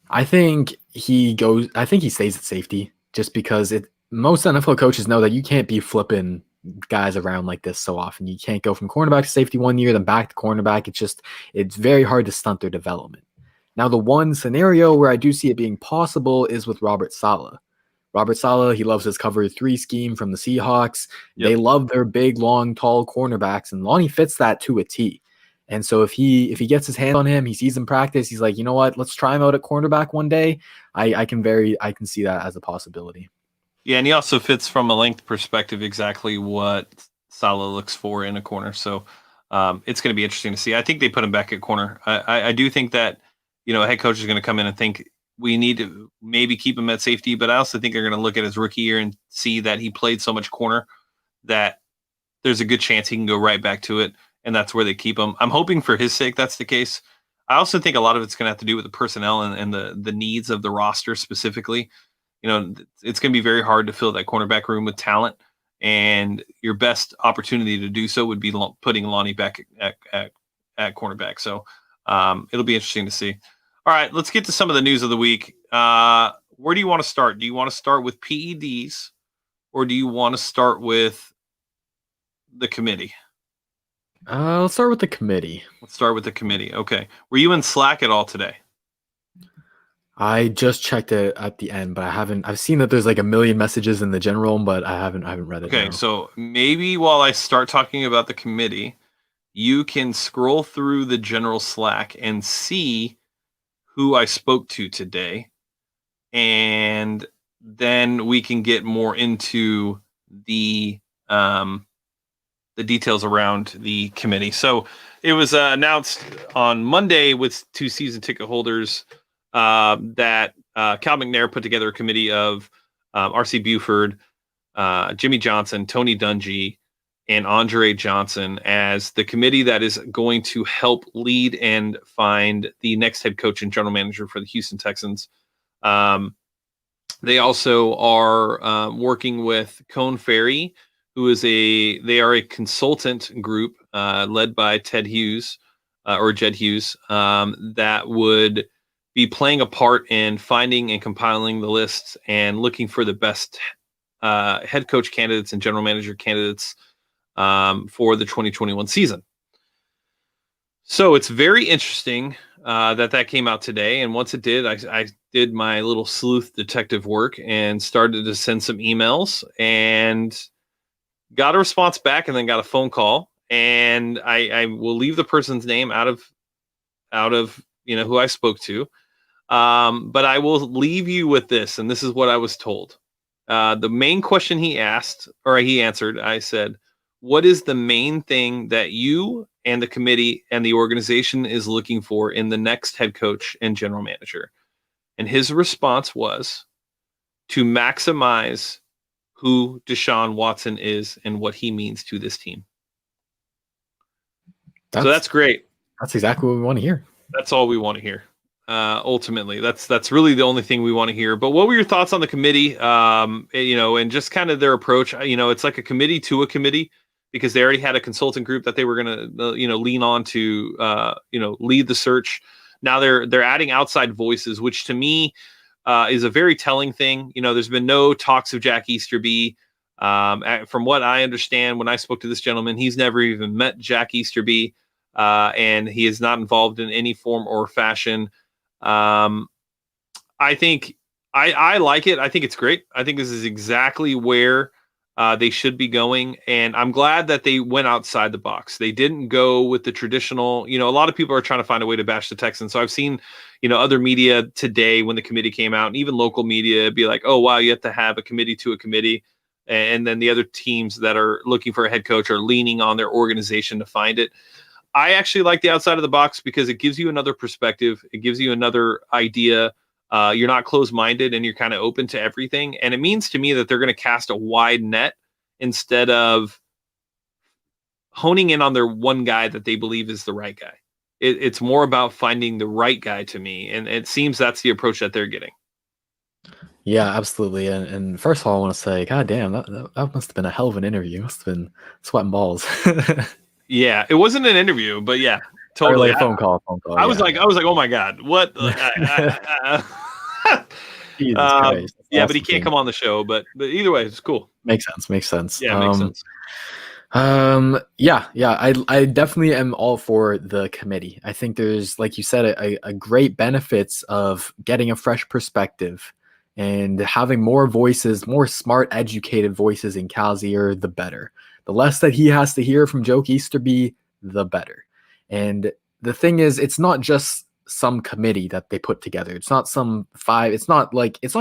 I think he stays at safety just because most NFL coaches know that you can't be flipping guys around like this so often. You can't go from cornerback to safety one year, then back to cornerback. It's very hard to stunt their development. Now, the one scenario where I do see it being possible is with Robert Saleh. Robert Saleh, he loves his cover 3 scheme from the Seahawks. Yep. They love their big, long, tall cornerbacks, and Lonnie fits that to a T. And so if he gets his hand on him, he sees him practice, he's like, you know what, let's try him out at cornerback one day. I can see that as a possibility. Yeah, and he also fits from a length perspective exactly what Saleh looks for in a corner. So it's going to be interesting to see. I think they put him back at corner. I do think that, you know, a head coach is going to come in and think we need to maybe keep him at safety, but I also think they're going to look at his rookie year and see that he played so much corner that there's a good chance he can go right back to it, and that's where they keep him. I'm hoping for his sake that's the case. I also think a lot of it's going to have to do with the personnel and the needs of the roster specifically. You know, it's going to be very hard to fill that cornerback room with talent, and your best opportunity to do so would be putting Lonnie back at cornerback. So it'll be interesting to see. All right, let's get to some of the news of the week. Where do you want to start? Do you want to start with PEDs, or do you want to start with the committee? Let's start with the committee. Let's start with the committee. Okay. Were you in Slack at all today? I just checked it at the end, but I've seen that there's like a million messages in the general, but I haven't read it. Okay, so maybe while I start talking about the committee, you can scroll through the general Slack and see who I spoke to today, and then we can get more into the details around the committee. So it was announced on Monday with 2 season ticket holders that Cal McNair put together a committee of R.C. Buford, Jimmy Johnson, Tony Dungy, and Andre Johnson as the committee that is going to help lead and find the next head coach and general manager for the Houston Texans. They also are working with Cone Ferry, who is they are a consultant group led by Jed Hughes, that would be playing a part in finding and compiling the lists and looking for the best head coach candidates and general manager candidates for the 2021 season. So it's very interesting that came out today. And once it did, I did my little sleuth detective work and started to send some emails and got a response back, and then got a phone call. And I will leave the person's name out of who I spoke to. But I will leave you with this, and this is what I was told. The main question he answered, I said, what is the main thing that you and the committee and the organization is looking for in the next head coach and general manager? And his response was to maximize who Deshaun Watson is and what he means to this team. So that's great. That's exactly what we want to hear. That's all we want to hear. Ultimately, that's really the only thing we want to hear. But what were your thoughts on the committee? And just kind of their approach. It's like a committee to a committee, because they already had a consultant group that they were going to, lean on to, lead the search. Now they're adding outside voices, which to me is a very telling thing. There's been no talks of Jack Easterby. From what I understand, when I spoke to this gentleman, he's never even met Jack Easterby, and he is not involved in any form or fashion. I think I like it. I think it's great. I think this is exactly where they should be going. And I'm glad that they went outside the box. They didn't go with the traditional, a lot of people are trying to find a way to bash the Texans. So I've seen, other media today when the committee came out, and even local media be like, oh, wow, you have to have a committee to a committee. And then the other teams that are looking for a head coach are leaning on their organization to find it. I actually like the outside of the box because it gives you another perspective. It gives you another idea. You're not closed-minded and you're kind of open to everything. And it means to me that they're going to cast a wide net instead of honing in on their one guy that they believe is the right guy. It's more about finding the right guy to me. And it seems that's the approach that they're getting. Yeah, absolutely. And first of all, I want to say, God damn, that must have been a hell of an interview. Must have been sweating balls. Yeah, it wasn't an interview, but yeah, totally. Or like a phone call. I was like, oh my God, what? Jesus Christ. Yeah, but he can't come on the show. But either way, it's cool. Makes sense. Yeah, makes sense. Yeah. I definitely am all for the committee. I think there's, like you said, a great benefits of getting a fresh perspective and having more voices, more smart, educated voices in Cal's ear, the better. The less that he has to hear from Joe Easterby, the better. And the thing is, it's not just some committee that they put together. It's not some five. It's not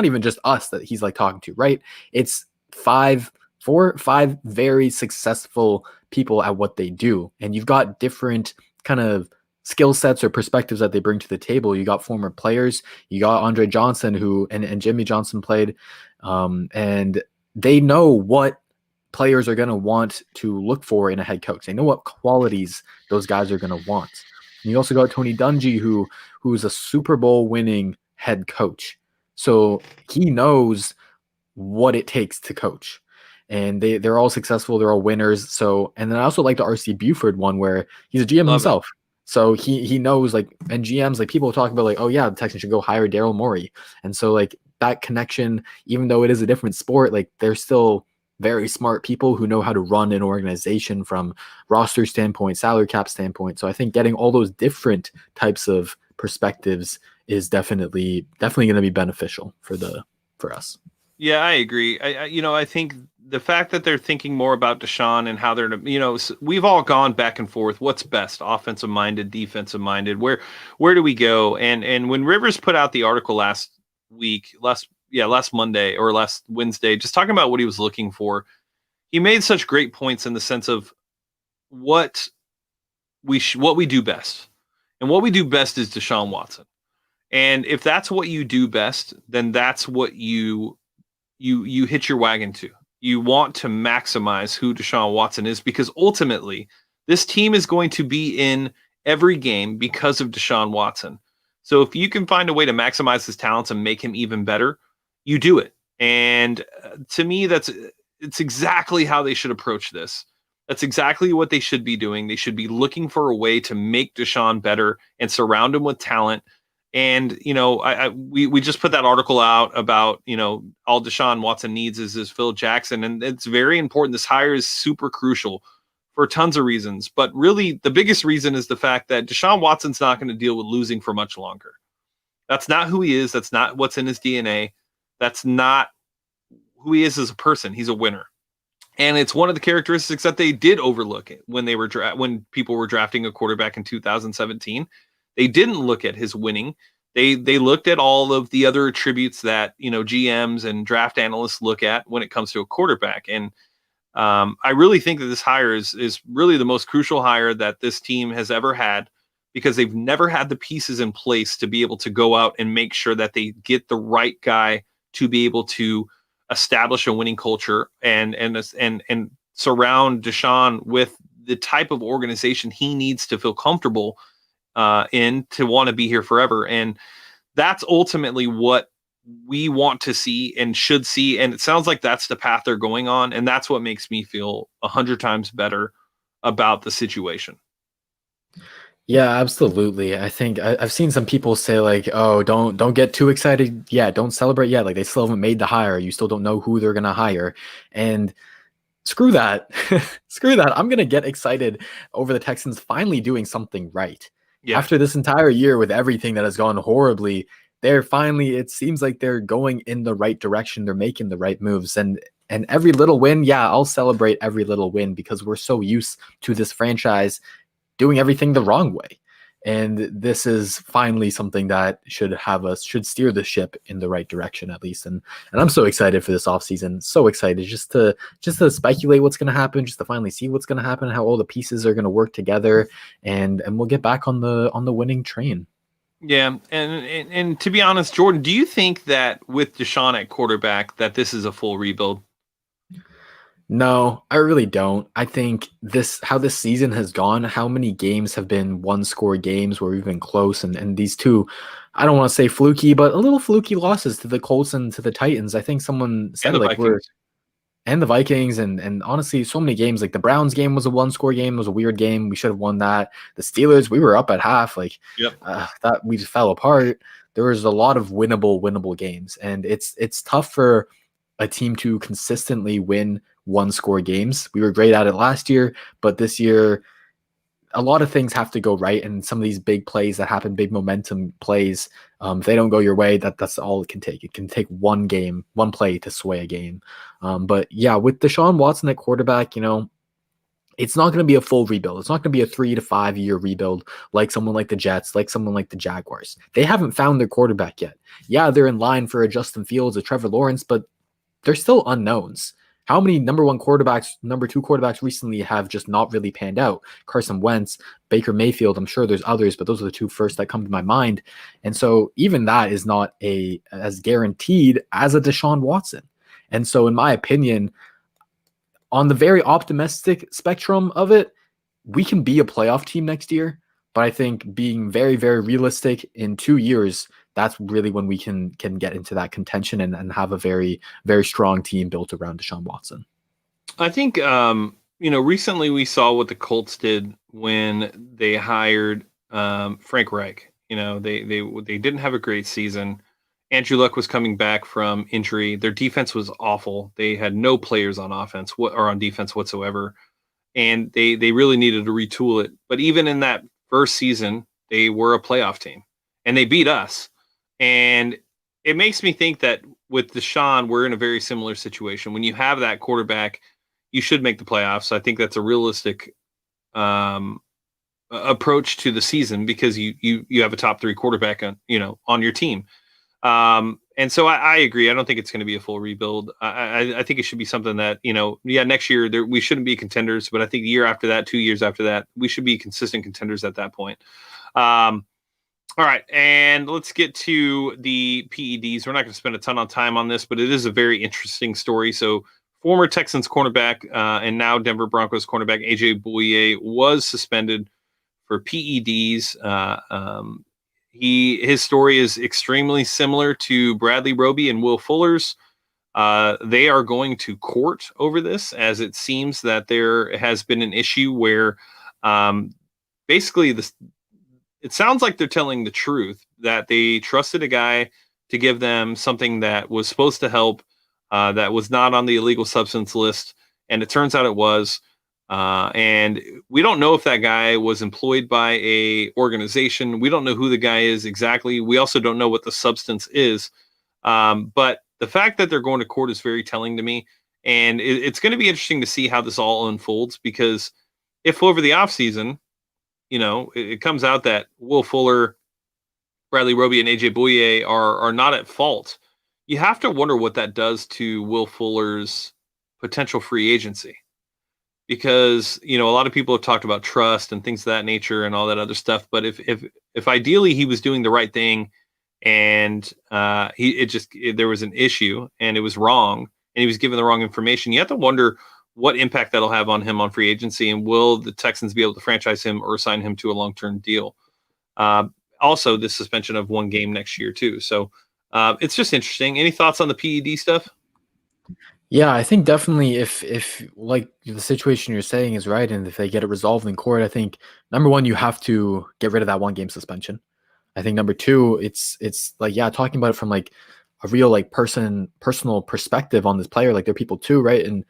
even just us that he's like talking to, right? It's 4 or 5 very successful people at what they do. And you've got different kind of skill sets or perspectives that they bring to the table. You got former players, you got Andre Johnson, who and Jimmy Johnson played, and they know what players are going to want to look for in a head coach. They know what qualities those guys are going to want. And you also got Tony Dungy, who's a Super Bowl winning head coach. So he knows what it takes to coach. And they're all successful. They're all winners. So, and then I also like the RC Buford one where he's a GM himself. So he knows, like, and GMs, like, people talk about like, oh yeah, the Texans should go hire Daryl Morey. And so like that connection, even though it is a different sport, like they're still very smart people who know how to run an organization from roster standpoint, salary cap standpoint. So I think getting all those different types of perspectives is definitely going to be beneficial for us. Yeah, I agree. I think the fact that they're thinking more about Deshaun and how they're, we've all gone back and forth. What's best, offensive minded, defensive minded? Where do we go? And when Rivers put out the article last Monday or last Wednesday, just talking about what he was looking for, he made such great points in the sense of what we do best, and what we do best is Deshaun Watson. And if that's what you do best, then that's what you hitch your wagon to. You want to maximize who Deshaun Watson is, because ultimately this team is going to be in every game because of Deshaun Watson. So if you can find a way to maximize his talents and make him even better, you do it. And to me, it's exactly how they should approach this. That's exactly what they should be doing. They should be looking for a way to make Deshaun better and surround him with talent. And, we just put that article out about, all Deshaun Watson needs is Phil Jackson. And it's very important. This hire is super crucial for tons of reasons. But really, the biggest reason is the fact that Deshaun Watson's not going to deal with losing for much longer. That's not who he is. That's not what's in his DNA. That's not who he is as a person. He's a winner. And it's one of the characteristics that they did overlook it when when people were drafting a quarterback in 2017. They didn't look at his winning. They looked at all of the other attributes that, GMs and draft analysts look at when it comes to a quarterback. And I really think that this hire is really the most crucial hire that this team has ever had, because they've never had the pieces in place to be able to go out and make sure that they get the right guy to be able to establish a winning culture and surround Deshaun with the type of organization he needs to feel comfortable in to want to be here forever. And that's ultimately what we want to see and should see. And it sounds like that's the path they're going on. And that's what makes me feel 100 times better about the situation. Yeah, absolutely. I think I've seen some people say like, "Oh, don't get too excited. Yeah, don't celebrate yet. Like they still haven't made the hire. You still don't know who they're gonna hire." And screw that. Screw that. I'm gonna get excited over the Texans finally doing something right. Yeah. After this entire year with everything that has gone horribly, they're finally, it seems like they're going in the right direction. They're making the right moves. And every little win, yeah, I'll celebrate every little win because we're so used to this franchise doing everything the wrong way. And this is finally something that should steer the ship in the right direction at least. And I'm so excited for this offseason. So excited just to speculate what's gonna happen, just to finally see what's gonna happen, how all the pieces are gonna work together, and we'll get back on the winning train. Yeah, and to be honest, Jordan, do you think that with Deshaun at quarterback that this is a full rebuild? No, I really don't. I think this how this season has gone, how many games have been one score games where we've been close and these two, I don't want to say fluky, but a little fluky losses to the Colts and to the Titans. I think someone And said the like we're Vikings. and the Vikings and honestly so many games like the Browns game was a one score game, it was a weird game. We should have won that. The Steelers, we were up at half like Yep. that we just fell apart. There was a lot of winnable games and it's tough for a team to consistently win one score games. We were great at it last year, but this year a lot of things have to go right, and some of these big plays that happen, big momentum plays, if they don't go your way, that's all it can take. It can take one game, one play to sway a game. But yeah, with Deshaun Watson at quarterback, it's not going to be a full rebuild. It's not going to be a 3 to 5 year rebuild like someone like the Jets, like someone like the Jaguars. They haven't found their quarterback yet. Yeah, they're in line for a Justin Fields, a Trevor Lawrence, but they're still unknowns. How many number one quarterbacks, number two quarterbacks recently have just not really panned out? Carson Wentz, Baker Mayfield. I'm sure there's others, but those are the two first that come to my mind. And so even that is not a as guaranteed as a Deshaun Watson. And so, in my opinion, on the very optimistic spectrum of it, we can be a playoff team next year. But I think being very, very realistic in 2 years, that's really when we can get into that contention and have a very, very strong team built around Deshaun Watson. I think recently we saw what the Colts did when they hired Frank Reich. They didn't have a great season. Andrew Luck was coming back from injury. Their defense was awful. They had no players on offense or on defense whatsoever, and they really needed to retool it. But even in that first season, they were a playoff team, and they beat us. And it makes me think that with Deshaun, we're in a very similar situation. When you have that quarterback, you should make the playoffs. I think that's a realistic um, approach to the season because you have a top three quarterback on your team. And so I agree. I don't think it's going to be a full rebuild. I think it should be something that next year we shouldn't be contenders, but I think the year after that, 2 years after that, we should be consistent contenders at that point. All right, and let's get to the PEDs. We're not going to spend a ton of time on this, but it is a very interesting story. So, former Texans cornerback and now Denver Broncos cornerback AJ Bouye was suspended for PEDs. His story is extremely similar to Bradley Roby and Will Fuller's. They are going to court over this, as it seems that there has been an issue where basically it sounds like they're telling the truth, that they trusted a guy to give them something that was supposed to help, that was not on the illegal substance list, and it turns out it was. And we don't know if that guy was employed by a organization. We don't know who the guy is exactly. We also don't know what the substance is. But the fact that they're going to court is very telling to me. And it's going to be interesting to see how this all unfolds, because if over the offseason, it comes out that Will Fuller, Bradley Roby, and AJ Bouye are not at fault, you have to wonder what that does to Will Fuller's potential free agency. Because a lot of people have talked about trust and things of that nature and all that other stuff. But if ideally he was doing the right thing, and there was an issue and it was wrong, and he was given the wrong information, you have to wonder what impact that'll have on him on free agency, and will the Texans be able to franchise him or sign him to a long-term deal? Also, the suspension of one game next year too. So it's just interesting. Any thoughts on the PED stuff? Yeah, I think definitely if like the situation you're saying is right, and if they get it resolved in court, I think number one, you have to get rid of that 1 game suspension. I think number two, it's like, yeah, talking about it from like a real like personal perspective on this player. Like they're people too, right? And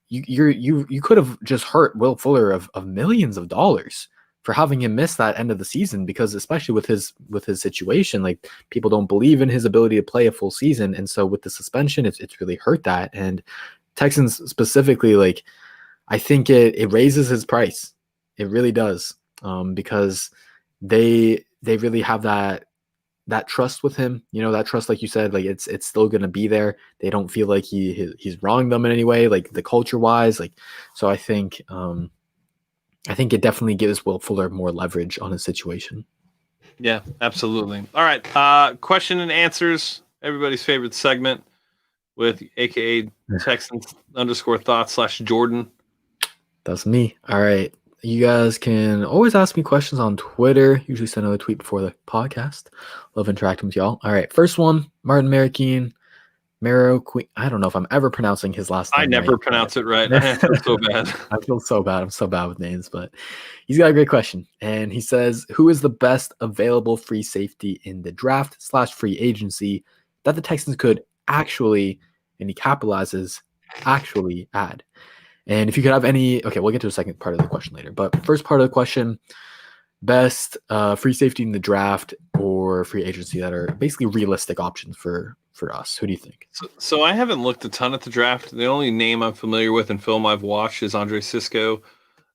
you could have just hurt Will Fuller of millions of dollars for having him miss that end of the season, because especially with his situation, like people don't believe in his ability to play a full season, and so with the suspension, it's really hurt that. And Texans specifically, like I think it raises his price. It really does, because they really have that trust with him. You know, that trust, like you said, like it's still gonna be there. They don't feel like he's wronged them in any way, like the culture wise. Like, so I think it definitely gives Will Fuller more leverage on his situation. Yeah, absolutely. All right. Question and answers. Everybody's favorite segment with AKA Texans underscore thoughts / Jordan. That's me. All right. You guys can always ask me questions on Twitter. Usually send out a tweet before the podcast. Love interacting with y'all. All right. First one, Martin Marroquin. Marrow Queen. I don't know if I'm ever pronouncing his last I name never right. pronounce it right. I feel so bad. I feel so bad. I'm so bad with names, but he's got a great question. And he says, who is the best available free safety in the draft / free agency that the Texans could actually, and he capitalizes, actually add? And if you could have any, okay, we'll get to the second part of the question later. But first part of the question, best free safety in the draft or free agency that are basically realistic options for us. Who do you think? So I haven't looked a ton at the draft. The only name I'm familiar with and film I've watched is Andre Cisco.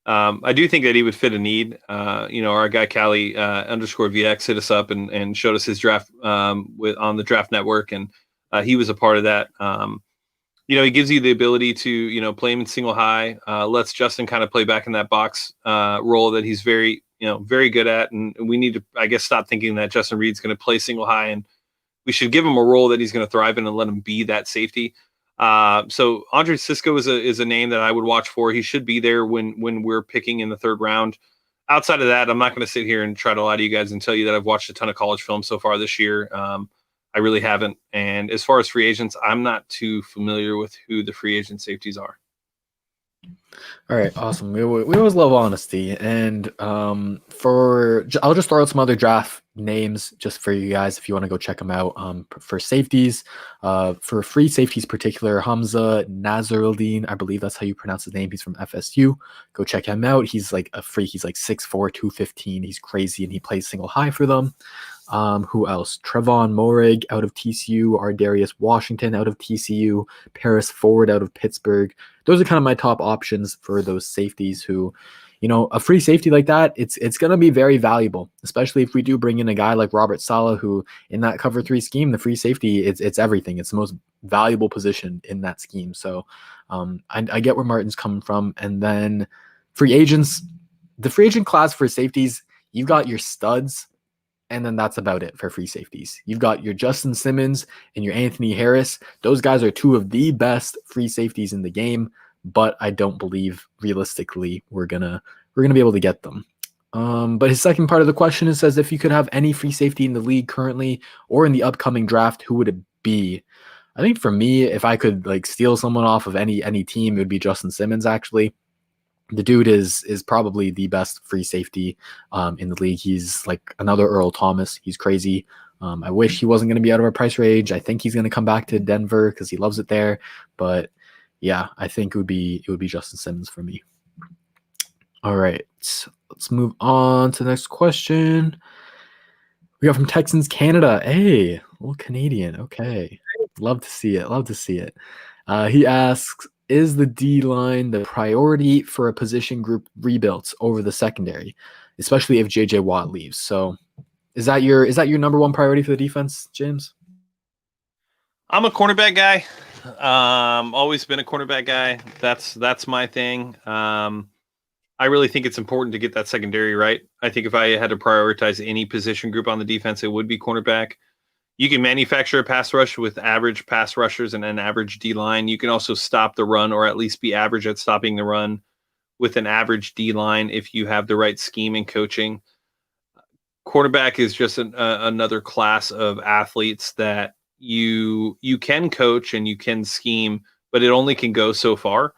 I do think that he would fit a need. Our guy Callie underscore VX hit us up and showed us his draft on the Draft Network, and he was a part of that. He gives you the ability to play him in single high. Lets Justin kind of play back in that box role that he's very good at, and we need to, I guess, stop thinking that Justin Reed's going to play single high, and we should give him a role that he's going to thrive in and let him be that safety. So Andre Cisco is a name that I would watch for. He should be there when we're picking in the third round. Outside of that, I'm not going to sit here and try to lie to you guys and tell you that I've watched a ton of college film so far this year. I really haven't. And as far as free agents, I'm not too familiar with who the free agent safeties are. All right, awesome. We always love honesty, and I'll just throw out some other draft names just for you guys if you want to go check them out. For safeties, for free safeties, particular Hamza Nazaruddin, I believe that's how you pronounce his name. He's from FSU. Go check him out. He's like a freak. He's like 6'4", 215. He's crazy, and he plays single high for them. Who else? Trevon Moehrig out of TCU, Ardarius Washington out of TCU, Paris Ford out of Pittsburgh. Those are kind of my top options for those safeties who, a free safety like that, it's going to be very valuable, especially if we do bring in a guy like Robert Saleh, who in that cover 3 scheme, the free safety, it's everything. It's the most valuable position in that scheme. So I get where Martin's coming from. And then free agents, the free agent class for safeties, you've got your studs, and then that's about it for free safeties. You've got your Justin Simmons and your Anthony Harris. Those guys are 2 of the best free safeties in the game, but I don't believe realistically we're gonna be able to get them. But his second part of the question is, says if you could have any free safety in the league currently or in the upcoming draft, who would it be? I think for me, if I could like steal someone off of any team, it would be Justin Simmons. Actually, the dude is probably the best free safety in the league. He's like another Earl Thomas. He's crazy. I wish he wasn't going to be out of our price range. I think he's going to come back to Denver because he loves it there. But yeah, I think it would be Justin Simmons for me. All right, let's move on to the next question. We got from Texans Canada. Hey, a little Canadian. Okay, love to see it. Love to see it. He asks, is the D-line the priority for a position group rebuilt over the secondary, especially if J.J. Watt leaves? So is that your number one priority for the defense, James? I'm a cornerback guy. Always been a cornerback guy. That's my thing. I really think it's important to get that secondary right. I think if I had to prioritize any position group on the defense, it would be cornerback. You can manufacture a pass rush with average pass rushers and an average D-line. You can also stop the run, or at least be average at stopping the run, with an average D-line if you have the right scheme and coaching. Quarterback is just another class of athletes that you can coach and you can scheme, but it only can go so far.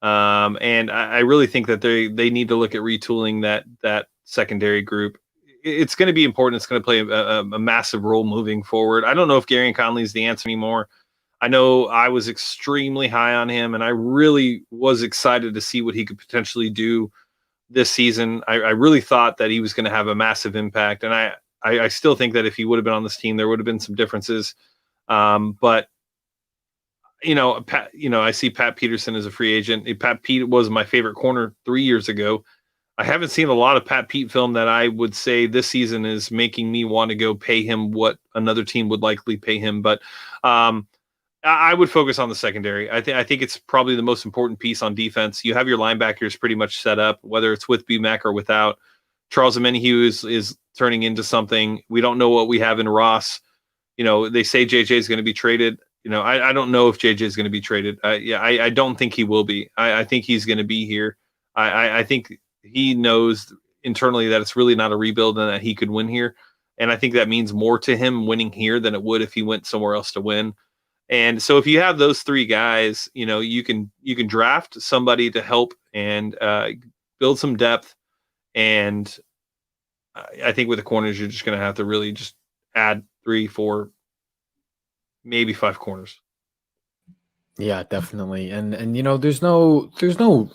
And I really think that they need to look at retooling that secondary group. It's going to be important. It's going to play a massive role moving forward. I don't know if Gary Conley is the answer anymore. I know I was extremely high on him, and I really was excited to see what he could potentially do this season. I really thought that he was going to have a massive impact, and I still think that if he would have been on this team, there would have been some differences. But I see Pat Peterson as a free agent. Pat Pete was my favorite corner 3 years ago. I haven't seen a lot of Pat Pete film that I would say this season is making me want to go pay him what another team would likely pay him. But I would focus on the secondary. I think it's probably the most important piece on defense. You have your linebackers pretty much set up, whether it's with BMAC or without. Charles Omenihu is turning into something. We don't know what we have in Ross. They say JJ is going to be traded. I don't know if JJ is going to be traded. I don't think he will be. I think he's going to be here. I think he knows internally that it's really not a rebuild and that he could win here. And I think that means more to him winning here than it would if he went somewhere else to win. And so if you have those three guys, you can draft somebody to help and build some depth. And I think with the corners, you're just going to have to really just add 3, 4, maybe 5 corners. Yeah, definitely. And there's no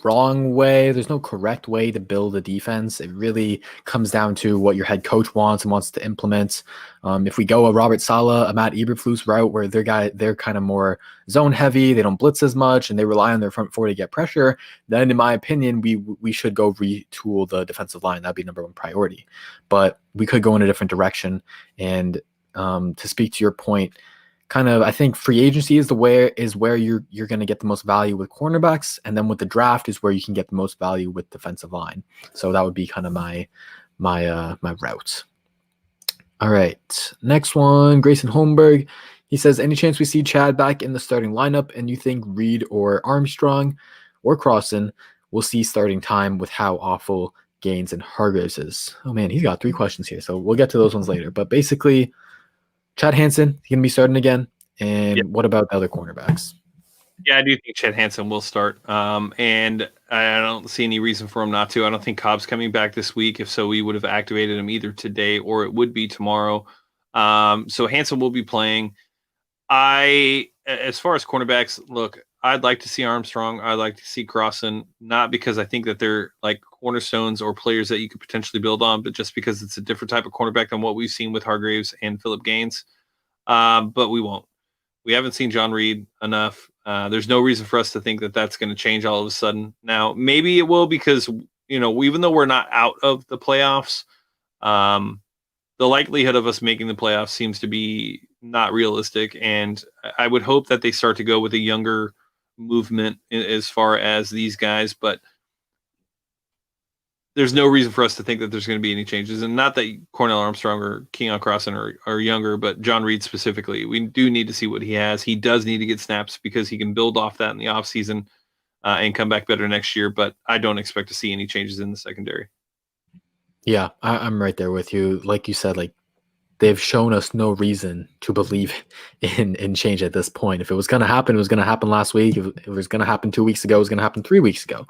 wrong way, there's no correct way to build a defense. It really comes down to what your head coach wants and wants to implement. If we go a Robert Saleh, a Matt Eberflus route where they're kind of more zone heavy, they don't blitz as much, and they rely on their front four to get pressure, then in my opinion, we should go retool the defensive line. That'd be number one priority. But we could go in a different direction. And to speak to your point, kind of, I think free agency is where you're going to get the most value with cornerbacks, and then with the draft is where you can get the most value with defensive line. So that would be kind of my route. All right, next one, Grayson Holmberg. He says, any chance we see Chad back in the starting lineup, and you think Reed or Armstrong or Crossan will see starting time with how awful Gaines and Hargreaves is? Oh man, he's got 3 questions here, so we'll get to those ones later. But basically, Chad Hansen, he's going to be starting again. And What about the other cornerbacks? Yeah, I do think Chad Hansen will start. And I don't see any reason for him not to. I don't think Cobb's coming back this week. If so, we would have activated him either today or it would be tomorrow. So Hansen will be playing. As far as cornerbacks, look, I'd like to see Armstrong. I'd like to see Crossan, not because I think that they're like cornerstones or players that you could potentially build on, but just because it's a different type of cornerback than what we've seen with Hargreaves and Phillip Gaines. But we won't. We haven't seen John Reed enough. There's no reason for us to think that that's going to change all of a sudden. Now, maybe it will because, even though we're not out of the playoffs, the likelihood of us making the playoffs seems to be not realistic. And I would hope that they start to go with a younger movement as far as these guys, but there's no reason for us to think that there's going to be any changes. And not that Cornell Armstrong or Keon Crossan are younger, but John Reed specifically, we do need to see what he has. He does need to get snaps because he can build off that in the offseason and come back better next year. But I don't expect to see any changes in the secondary. Yeah, I'm right there with you. Like you said, like they've shown us no reason to believe in change at this point. If it was going to happen, it was going to happen last week. If it was going to happen 2 weeks ago, it was going to happen 3 weeks ago.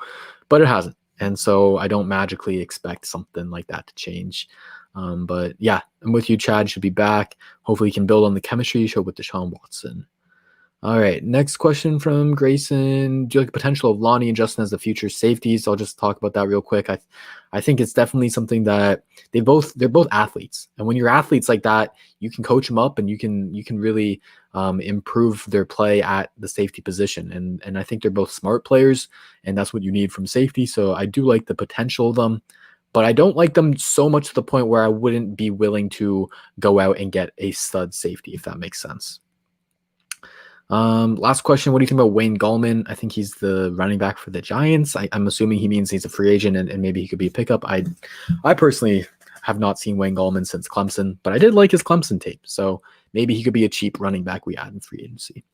But it hasn't. And so I don't magically expect something like that to change. But yeah, I'm with you. Chad should be back. Hopefully he can build on the chemistry he showed with Deshaun Watson. All right, next question from Grayson. Do you like the potential of Lonnie and Justin as the future safeties? I'll just talk about that real quick. I think it's definitely something that they're both athletes. And when you're athletes like that, you can coach them up and you can really improve their play at the safety position. And I think they're both smart players, and that's what you need from safety. So I do like the potential of them, but I don't like them so much to the point where I wouldn't be willing to go out and get a stud safety, if that makes sense. Last question. What do you think about Wayne Gallman? I think he's the running back for the Giants. I'm assuming he means he's a free agent and maybe he could be a pickup. I personally have not seen Wayne Gallman since Clemson, but I did like his Clemson tape. So maybe he could be a cheap running back we add in free agency.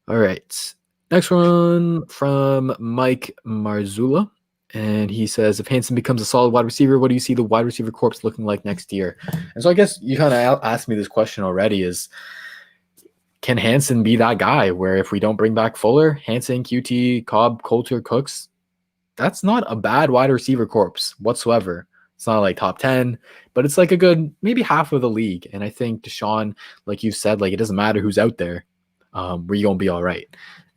All right. Next one from Mike Marzula. And he says, if Hansen becomes a solid wide receiver, what do you see the wide receiver corps looking like next year? And so I guess you kind of asked me this question already, is can Hansen be that guy where if we don't bring back Fuller, Hansen, QT, Cobb, Coulter, Cooks, that's not a bad wide receiver corpse whatsoever. It's not like top 10, but it's like a good maybe half of the league. And I think Deshaun, like you said, like it doesn't matter who's out there, we're gonna be all right.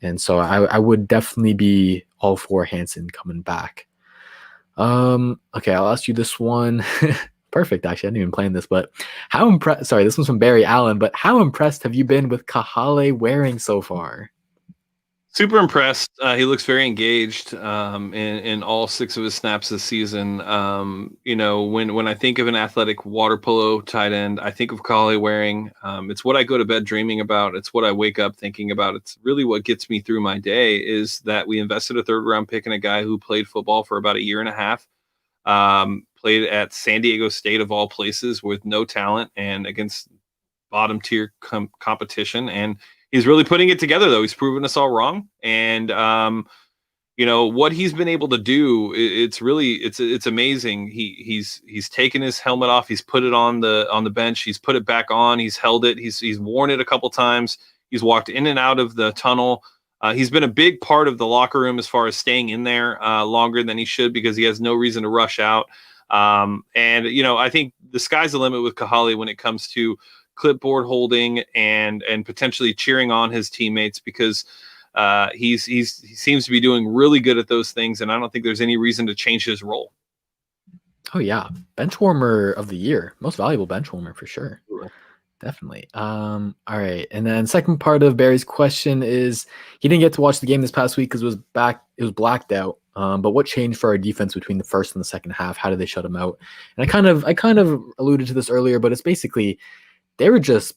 And so I would definitely be all for Hansen coming back. Okay, I'll ask you this one. Perfect, actually. I didn't even plan this, but how impressed? Sorry, this one's from Barry Allen. But how impressed have you been with Kahale Waring so far? Super impressed. He looks very engaged in all 6 of his snaps this season. When I think of an athletic water polo tight end, I think of Collie Waring. It's what I go to bed dreaming about. It's what I wake up thinking about. It's really what gets me through my day is that we invested a 3rd round pick in a guy who played football for about a year and a half. Played at San Diego State of all places with no talent and against bottom tier competition. And he's really putting it together, though. He's proven us all wrong. And, what he's been able to do, it's really, it's amazing. He's taken his helmet off. He's put it on the bench. He's put it back on. He's held it. He's worn it a couple times. He's walked in and out of the tunnel. He's been a big part of the locker room as far as staying in there longer than he should because he has no reason to rush out. I think the sky's the limit with Kahale when it comes to clipboard holding and potentially cheering on his teammates because he seems to be doing really good at those things, and I don't think there's any reason to change his role. Oh yeah, bench warmer of the year, most valuable bench warmer for sure. Sure. Definitely. All right, and then second part of Barry's question is he didn't get to watch the game this past week because it was blacked out. But what changed for our defense between the first and the second half? How did they shut him out? And I kind of alluded to this earlier, but it's basically they were just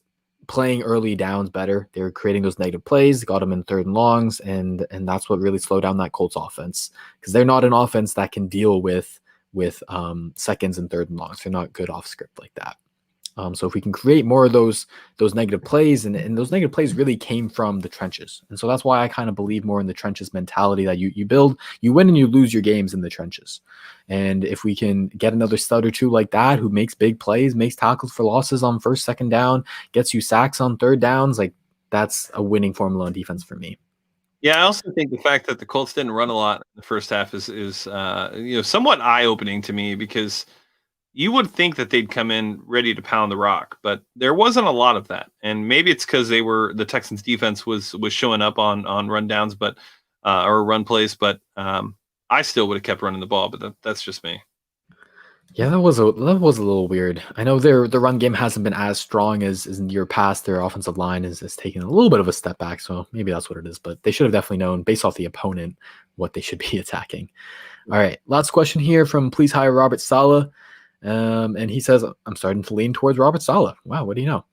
playing early downs better. They were creating those negative plays, got them in 3rd and longs, and that's what really slowed down that Colts offense because they're not an offense that can deal with seconds and 3rd and longs. They're not good off script like that. So if we can create more of those negative plays, and those negative plays really came from the trenches. And so that's why I kind of believe more in the trenches mentality that you build, you win and you lose your games in the trenches. And if we can get another stud or two like that, who makes big plays, makes tackles for losses on 1st, 2nd down, gets you sacks on 3rd downs, like that's a winning formula on defense for me. Yeah, I also think the fact that the Colts didn't run a lot in the first half is somewhat eye-opening to me because you would think that they'd come in ready to pound the rock, but there wasn't a lot of that. And maybe it's because the Texans defense was showing up on rundowns, or run plays, but I still would have kept running the ball, but that's just me. Yeah, that was a little weird. I know the run game hasn't been as strong as in year past. Their offensive line is taking a little bit of a step back, so maybe that's what it is. But they should have definitely known, based off the opponent, what they should be attacking. All right, last question here from Please Hire Robert Saleh. And he says, I'm starting to lean towards Robert Saleh. Wow, what do you know?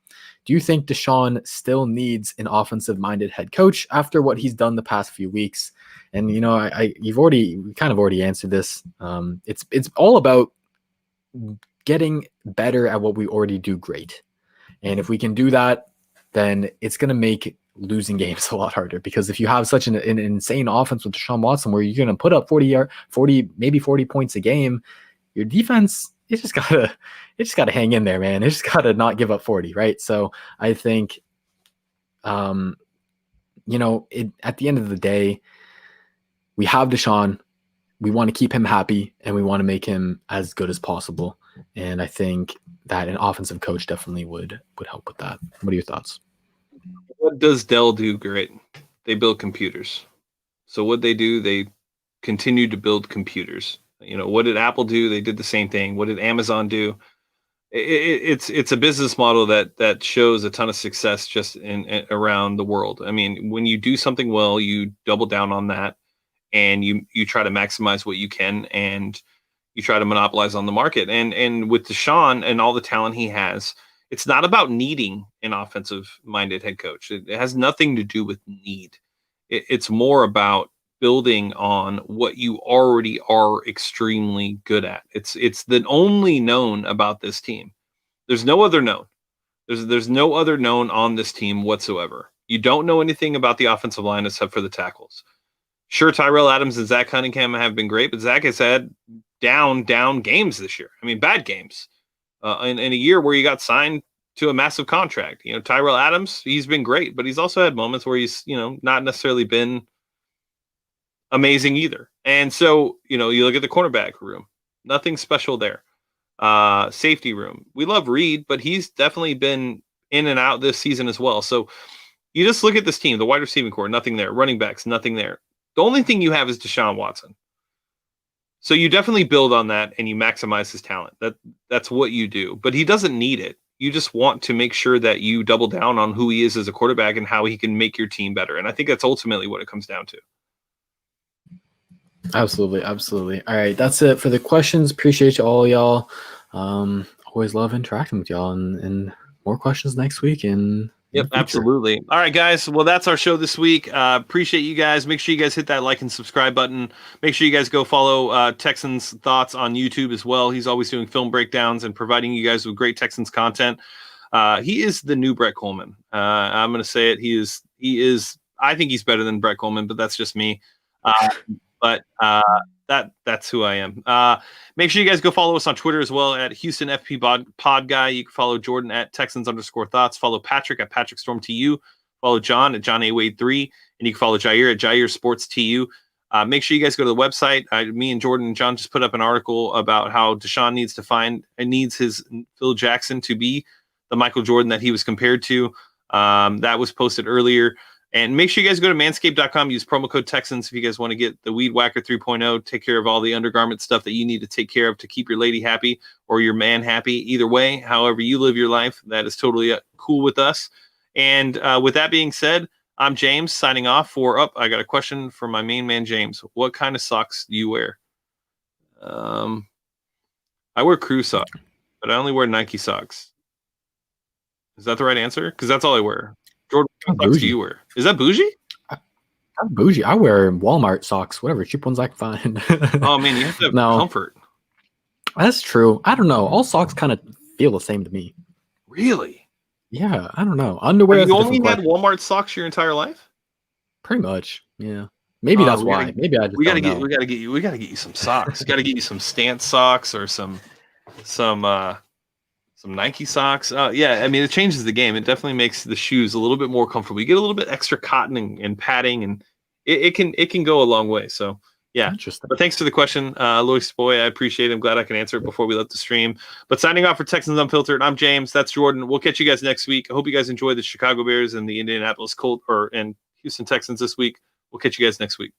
Do you think Deshaun still needs an offensive-minded head coach after what he's done the past few weeks? And we kind of already answered this. It's all about getting better at what we already do great. And if we can do that, then it's going to make losing games a lot harder because if you have such an insane offense with Deshaun Watson where you're going to put up 40, maybe 40 points a game, your defense, it's just gotta hang in there, man. It's just gotta not give up 40, right? So I think, at the end of the day, we have Deshaun. We want to keep him happy and we want to make him as good as possible. And I think that an offensive coach definitely would help with that. What are your thoughts? What does Dell do great? They build computers. So what they do, they continue to build computers. What did Apple do? They did the same thing. What did Amazon do? It's a business model that shows a ton of success just in around the world. I mean, when you do something well, you double down on that, and you try to maximize what you can, and you try to monopolize on the market. And with Deshaun and all the talent he has, it's not about needing an offensive-minded head coach. It has nothing to do with need. It's more about building on what you already are extremely good at. It's the only known about this team. There's no other known. There's no other known on this team whatsoever. You don't know anything about the offensive line except for the tackles. Sure, Tyrell Adams and Zach Cunningham have been great, but Zach has had down games this year. I mean, bad games. In a year where you got signed to a massive contract. You know, Tyrell Adams, he's been great, but he's also had moments where he's, you know, not necessarily been amazing either. And so, you know, you look at the cornerback room, nothing special there. Safety room, we love Reed, but he's definitely been in and out this season as well. So you just look at this team, the wide receiving core, nothing there. Running backs, nothing there. The only thing you have is Deshaun Watson. So you definitely build on that and you maximize his talent. That's what you do. But he doesn't need it. You just want to make sure that you double down on who he is as a quarterback and how he can make your team better. And I think that's ultimately what it comes down to. Absolutely. All right, that's it for the questions. Appreciate you all, y'all. Always love interacting with y'all, and more questions next week. And yep, absolutely. All right, guys. Well, that's our show this week. Appreciate you guys. Make sure you guys hit that like and subscribe button. Make sure you guys go follow Texans Thoughts on YouTube as well. He's always doing film breakdowns and providing you guys with great Texans content. He is the new Brett Coleman. I'm going to say it. He is. I think he's better than Brett Coleman, but that's just me. But that's who I am. Make sure you guys go follow us on Twitter as well at Houston FP Pod Guy. You can follow Jordan at Texans_thoughts. Follow Patrick at Patrick Storm TU. Follow John at John A Wade 3, and you can follow Jair at Jair Sports TU. Make sure you guys go to the website. Me and Jordan and John just put up an article about how Deshaun needs his Phil Jackson to be the Michael Jordan that he was compared to. That was posted earlier. And make sure you guys go to manscaped.com, use promo code Texans if you guys want to get the Weed Whacker 3.0, take care of all the undergarment stuff that you need to take care of to keep your lady happy or your man happy. Either way, however you live your life, that is totally cool with us. And with that being said, I'm James signing off I got a question from my main man, James. What kind of socks do you wear? I wear crew socks, but I only wear Nike socks. Is that the right answer? Because that's all I wear. Jordan, what socks do you wear? Is that bougie? I'm bougie. I wear Walmart socks, whatever cheap ones I can find. Oh man, you have to have comfort. That's true. I don't know. All socks kind of feel the same to me. Really? Yeah, I don't know. Underwear. You only had Walmart socks your entire life? Pretty much. Yeah. Maybe that's why. Maybe I just we gotta get you some socks. Gotta get you some Stance socks or some Nike socks. Yeah, I mean, it changes the game. It definitely makes the shoes a little bit more comfortable. You get a little bit extra cotton and padding, and it can go a long way. So, yeah. Interesting. But thanks for the question, Lois Boy. I appreciate it. I'm glad I can answer it before we let the stream. But signing off for Texans Unfiltered, I'm James. That's Jordan. We'll catch you guys next week. I hope you guys enjoy the Chicago Bears and the Indianapolis Colts and Houston Texans this week. We'll catch you guys next week.